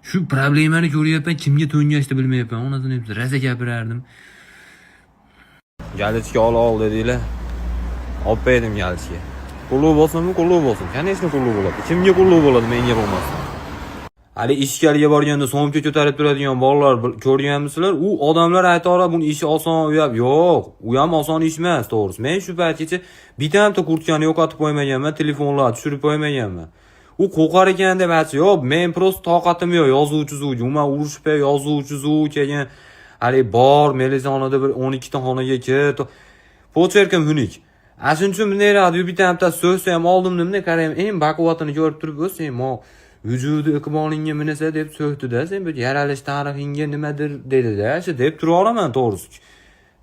Shu problemani ko'ryapman, kimga to'ngashni bilmayapman. Onasini hep raza gapirardim. Galichga ol dedinglar. Olib berdim galichga. Qulluq bo'lsinmi, qulluq bo'lsin. Конечно, qulluq bo'ladi. Kimga qulluq bo'ladi, menga bo'lmasdi. Hali ishgaliga borganda so'mcha ko'tarib turadigan bolalar ko'rganmisizlar? U odamlar aytara, buni ishi oson, yo'q. U ham oson ish emas, to'g'risi. Men shu paytgacha bitta kurtkani yo'qotib qo'ymaganman, telefonlarni tushirib qo'ymaganman. U qo'qar ekan deb aytsa, yo'q, men prosta toqatim yo'q, yozuvchi-zuvchi, umuman urushib yozuvchi-zuv kelgan. Hali bor, melizonada bir 12 ta xonaga kir. Pocherkim xunik. Shuning uchun bunday radio bitta so'zsa ham oldimda, bunday qarayman, eng baquvvatini ko'rib turib, o'zing mo vujudi iqbolinga minasa deb so'xtida, sen bu yaralish tarixingga nimadir dedi-da, shu deb tura olaman to'g'risi.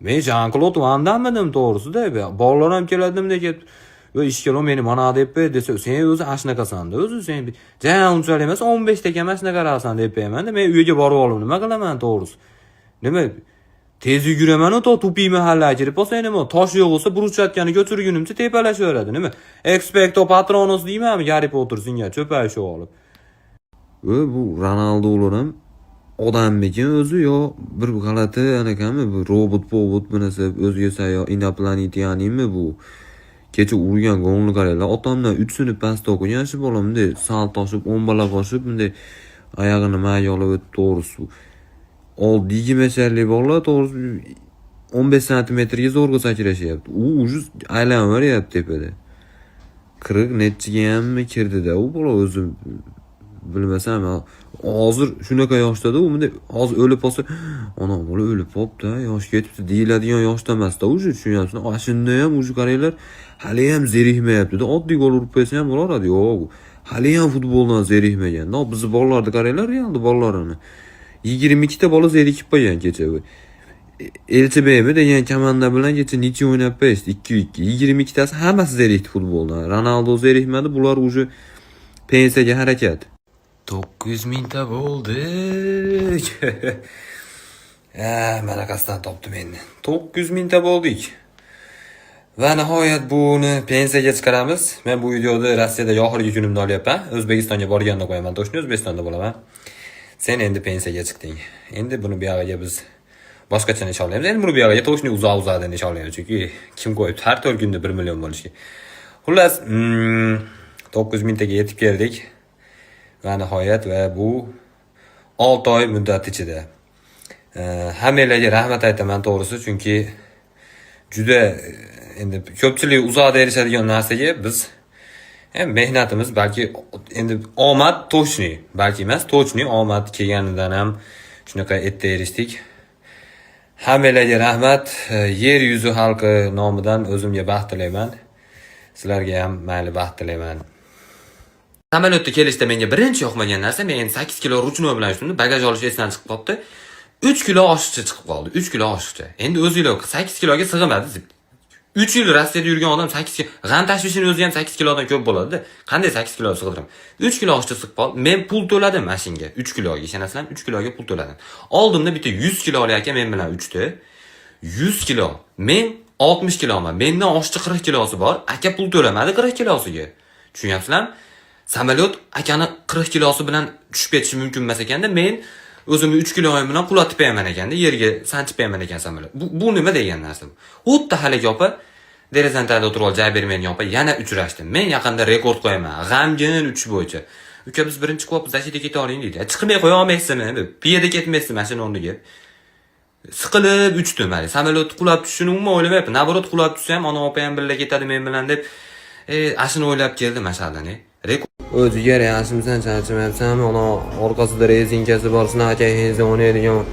Men Jean-Claude Van Damme'dim to'g'risi-da, bolalar ham keladimda kelib, yo ishkalo meni mana deb desa, sen o'zi ashnaqasan-da, o'zi sen jan unchalik emas, 15 ta kam ashna qarasan deb berman-da, men uyga borib olib nima qilaman to'g'risi. Nima tez yuguraman-u, to tupiy mahallaga kirib bo'lsa, nima tosh yo'q bo'lsa, burchatgani ko'chirgunimcha tepalashaveradi, nima? Expecto Patronus deymanmi, Harry Potter singa cho'payishib olib. Bu Ronaldolar ham odammikin o'zi yo bir g'alati anaqami, bu robot bu narsa o'ziga sayo inoplanetiyanimi bu? Kecha urgan golni qaranglar, otamdan 3 sinf pastda o'qigan shu bolamda sal toshib, o'mbalab boshib, bunday oyog'ini mayolab o'tib to'g'risi. Oldiga metrlik bolalar to'g'risi 15 santimetrga zo'rg'a sakrashyapti. U ujuz aylanib tepada. 40 netchiga hammi kirdi-da, u bola o'zi bilmasam, hozir shunaqa yoshda-da, u bunday hozir o'lib qolsa, ana bola o'lib qopti, yosh ketibdi deyiladigan yoshda emas-da, ujuz tushunyapsizmi? Shunda ham ujuz qaranglar, hali ham zerikmayapti-da. Oddiy gol urib qo'ysa ham bo'lardi, yo'q. Hali ham futboldan zerikmagan. Bizni bolalarni qaranglar, Realda bolalarini. 22 ta bola zerikib qo'ygan kecha. Elchibeymi degan komanda bilan kecha necha o'ynab qo'yishdi? 2-2. 22 tasi hammasi zerikdi futboldan. Ronaldo zerikmadi, bular уже pensiyaga harakat. 900 mingta bo'ldik. Mana qasdan topdim endi. 900 mingta bo'ldik. Va nihoyat buni pensiyaga chiqaramiz. Men bu videoda Rossiyada oxirgi kunimni olyapman. O'zbekistonga borganda qo'yaman. To'shni O'zbekistonda bo'laman. Sen endi pensiyaga chiqding. Endi buni bu yerga biz boshqacha nishonlaymiz. Endi buni bu yerga to'shni uzoq-uzoqdan nishonlaymiz. Chunki kim qo'yibdi har 4 kunda 1 million bo'lishga. Xullas, 900 mingtaga yetib keldik. Va nihoyat va bu 6 oy muddat ichida. Hammalarga rahmat aytaman to'g'risi, chunki juda endi ko'pchilik uzoqda erishadigan narsaga biz mehnatimiz balki endi omad to'shni, balki emas to'shni omad kelganidan ham shunaqa erta erishdik. Hammalarga rahmat, yer yuzi xalqi nomidan o'zimga baxt tilayman. Sizlarga ham mayli baxt tilayman. Samolyotda kelishda menga birinchi yoqmagan narsa, men 8 kilo ruchnoy bilan yurdim, bagaj olish esdan chiqib qoldi. 3 kilo oshiqcha chiqib qoldi. 3 kilo oshiqcha. Endi o'zinglar 8 kiloga sig'madi. 3 yil Rossiyada yurgan odam 8 kilo, g'am tashvishini o'zi ham 8 kilodan ko'p bo'ladi-da. Qanday 8 kilo sig'diram? 3 kilo oshiqcha sig'ib qoldi. Men pul to'ladim mashinga. 3 kiloga, ishonasizlarmi? 3 kiloga pul to'ladim. Oldimda bitta 100 kilo olayotgan men bilan 3 ta. 100 kilo. Men 60 kilomi. Mendan oshchi 40 kilosi bor. Aka pul to'lamadi 40 kilosiga. Tushunyapsizlarmi? Samolyot akani 40 kilosi bilan tushib ketishi mumkin emas ekanda, men o'zimni 3 kiloyim bilan qulatib qo'yaman ekanda, yerga sanchib qo'yaman ekan samolyot. Bu nima degan narsa? Xuddi haligi opa derazani tagida o'tirib olib, Jabir men opa yana uchrashdim. Men yaqinda rekord qo'yaman. G'amgin uchish bo'yicha. Uka biz birinchi qilyapmiz, zashida keta oling deydi. Chiqmay qo'ya olmaysizmi? Piyada ketmaysiz mashina o'rniga. Siqilib uchdim hali. Samolyot qulab tushishini umuman o'ylamayapman. Naborot qulab tushsa ham ona opa ham birga ketadi men bilan deb ashuni o'ylab keldim mashadani. O'ziga reasimsan charchamayapsanmi? Ona orqasida rezinkasi bor, snachka hezi o'ynaydigan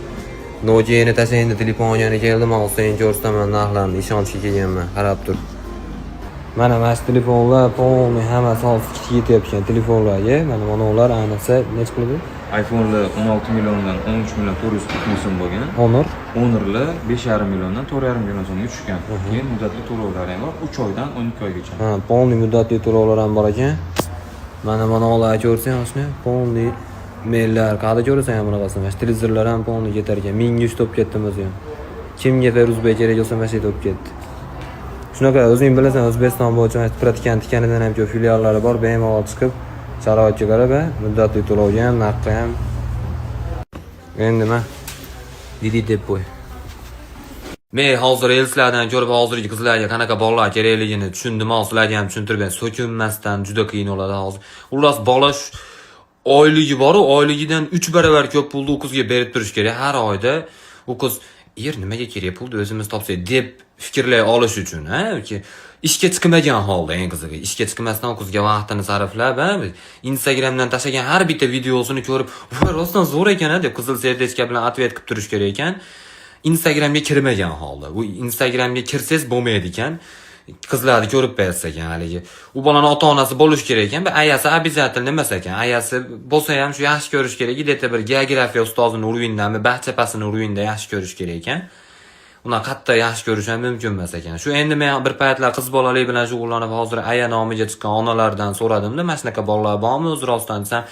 Nokia'ni tashlaydi, telefon olgani keldim, olsang ko'rsataman narxlarni, ishonchga kelganman. Qarab tur. Mana mas telefonlar, polni hammasi hozir ketyapti telefonlarga. Mana ular ayniqsa nech qiladi? iPhone'lar 16 milliondan 13 million 440 ming so'm bo'lgan. Honor'lar 5,5 milliondan 4,5 million so'mga tushgan. Keyin muddatli to'lovlar ham bor, 3 oydan 12 oygacha. Ha, polni muddatli to'lovlar ham bor ekan. Mana ular ko'rsang, shuni polni maillar, qada ko'rsan ham bunaqasi. Mana televizorlar ham polni ketar ekan. 1100 top ketdim o'zi ham. Kimga Feruzbek kerak bo'lsa, mana shu top ketdi. Shunaqa o'zing bilasan, O'zbekiston bo'yicha praktikant tikanidan ham ko'p filiallari bor, bemalol chiqib sharoitga qarab, muddatli to'lovga ham, narxga ham. Endi nima? Didi deb qo'y. Men hozir elslardan ko'rib, hozirgi qizlarga qanaqa bolalar kerakligini tushundim, sizlarga ham tushuntirib berdim. So'kinmasdan juda qiyin bo'ladi hozir. Xullas, bola oyligi bor, oyligidan 3 barobar ko'p pulni u qizga berib turish kerak har oyda. U qiz nimaga kerak pulni o'zimiz topsak deb fikrlay olish uchun, ishga chiqmagan holda, eng qizig'i, ishga chiqmasdan u qizga vaqtini sarflab, Instagramdan tashlagan har bitta videosini ko'rib, rostdan zo'r ekan deb qizil serdeska bilan atvet qilib turish kerak ekan. Instagramga kirmagan holda. Bu Instagramga kirsangiz bo'lmaydi ekan. Qizlarni ko'rib bersa ekan haligi. U bolaning ota-onasi bo'lish kerak ekan. Bir ayasi обязательно emas ekan. Ayasi bo'lsa ham shu yaxshi ko'rish kerak. Где-то bir geografiya ustozining uruvindanmi, bahchapasining uruvinde yaxshi ko'rish kerak ekan. Uni qattiq yaxshi ko'rish ham mumkin emas ekan. Shu endi men bir paytlar qiz bolalik bilan shug'ullanib, hozir aya nomiga chiqqan onalardan so'radim-da, mana shunaqa bolalar bormi o'zi rostdan desam,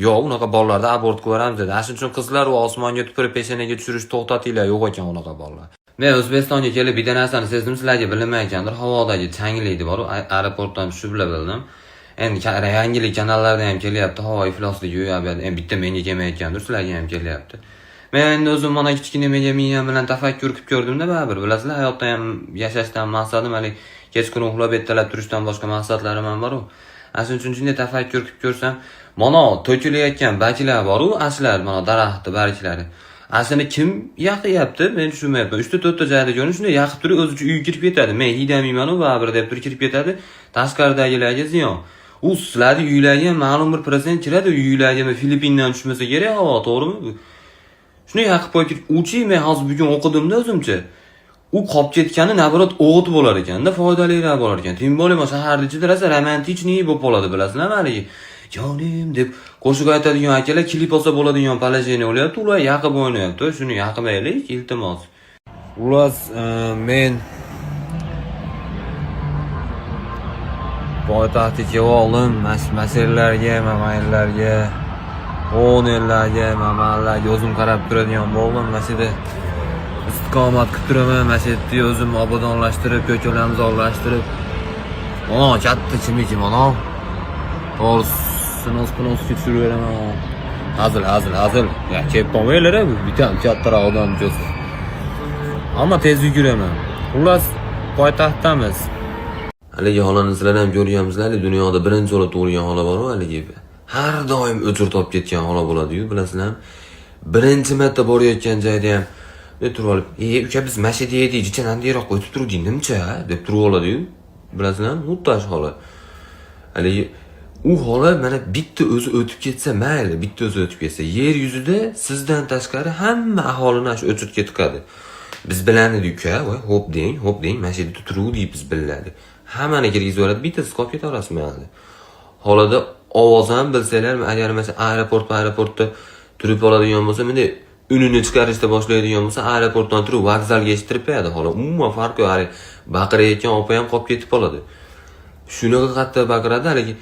yo'q, unaqa bolalarda abort qilamiz dedi. Shuning uchun qizlar u osmonga tupurib peshonaga tushirish to'xtatinglar, yo'q ekan unaqa bolalar. Men O'zbekistonga kelib bitta narsani sezdim, sizlarga bilmayotgandir, havodagi changlikni bor, aeroportdan tushib biladim. Endi yangilik kanallarda ham kelyapti, havo iflosligi yo'yapti. Endi bitta menga kelmayotgandir, sizlarga ham kelyapti. Men endi o'zim mana kichkina miyam bilan tafakkur qilib ko'rdim-da, baribir bilasizlar, hayotda ham yashashdan maqsadim hali kechqurun uxlab ertalab turishdan boshqa maqsadlarim ham bor-ku. Shuning uchun shunday tafakkur qilib ko'rsam, mana to'kilayotgan baklar bor-ku, ashlar, mana daraxtni barglari. Aslida kim yaqyapti? Men tushunmayapman. 3-4 ta joyda ko'rdim, shunday yaqib turib o'zicha uyga kirib ketadi. Men hidamayman u baribir deb turib kirib ketadi. Tashqaridagilarga ziyon. U sizlarni uylarga ma'lum bir prosent kiradi, uylarga Filippindan tushmasa kerak, havo, to'g'rimi? Shuni yaqib qo'yib, uchi men hozir bugun o'qidim-da o'zimcha. U qolib ketgani naborot o'g'it bo'lar ekan-da, foydaliroq bo'lar ekan. Tim bo'lib, shaharda ichida rosa romantichniy bo'lib qoladi, bilasizlarmi haligi? Jonim deb qo'shiq aytadigan akalar klip olsa bo'ladigan положение o'lyapti, ular yaqib o'ynayapti. Shuni yaqmaylik, iltimos. Xullas, men poytaxtga oldim, masalalarga, mamaylarga, o'nellarga, mamallarga o'zim qarab turadigan bo'ldim. Masjidda istiqomat qilib turaman, masjidni o'zim obodonlashtirib, ko'chalarni zo'rlashtirib. Katta chimiki mana. To'g'risi, nos kechiraman. Hazil. Ya, kelib qolmaylar bu. Bitta kattaroq odam jo'z. Ammo tez yuguraman. Xullas, poytaxtdamiz. Haligi holani sizlar ham ko'rganmisizlar, dunyoda birinchi bo'lib tug'ilgan hola bor-ku haligi. Har doim o'chir topib ketgan hola bo'ladi-yu, bilasizlar. Birinchi marta borayotgan joyda ham turib olib, uka biz masjidga yedik, jichadan deroq o'tib turding nimcha deb turib oladi-yu. Bilasizlar, muttash hola. Haligi u hola mana bitta o'zi o'tib ketsa mayli, bitta o'zi o'tib ketsa, yer yuzida sizdan tashqari hamma aholini shu o'chirga tiqadi. Biz bilandik-ku, hop deng, masjidda turuvdik biz biladi. Hammani kirgizib yuboradi, bittasi qolib ketaverasizmi hali. Holada ovoz ham bilsanglar, agar mesela aeroportda turib oladigan bo'lsa, bunday unini chiqarishda boshlaydigan bo'lsa, aeroportdan turib vokzalga yetishtirib qo'yadi. Xolos, umuman farqi yo'q. Hali baqirayotgan opa ham qolib ketib qoladi. Shunaqa qattiq baqiradi, haligi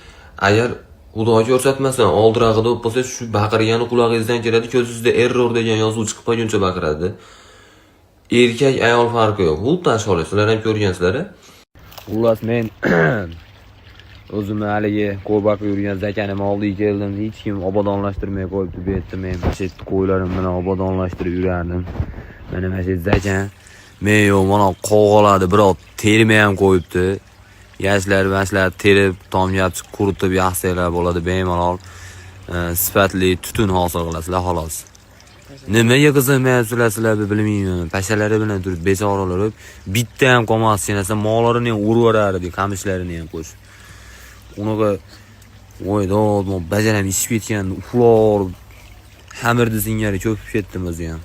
agar Xudo ko'rsatmasin, oldirag'ida bo'lsa, shu baqirgani qulog'ingizdan keladi, ko'zingizda error degan yozuv chiqib qolguncha baqiradi. Shunaqa qattiq baqiradi, haligi agar Xudo ko'rsatmasin, oldirag'ida bo'lsa, shu baqirgani qulog'ingizdan keladi, ko'zingizda error degan yozuv chiqib qolguncha baqiradi. Shunaqa qattiq baqiradi, haligi erkak ayol farqi yo'q. Xuddi shunday. Sizlar ham ko'rgansizlar. Xullas men o'zimni haligi qo'y boqib yurgan zakanim oldiga keldim. Hech kim obodonlashtirmay qo'yibdi bu yerda. Men shu qo'ylarim bilan obodonlashtirib yurardim. Mana shu zakan men yo'q, mana qo'g'oladi, biroq termay ham qo'yibdi. Yashlar terib, tomyab quritib yaxshilar bo'ladi, bemalol sifatli tutun hosil qilasizlar xolos. Nimaga qiziqmayapsizlar sizlar bilmayman. Pashalari bilan turib bechoralar bitta ham qolmas, senasa mollarini ham urib yuborardi, qamishlarini ham qo'shib. Unaqa voy bajaram ishib ketgan, uxlor hamirdi singari ko'pib ketdim o'zi ham.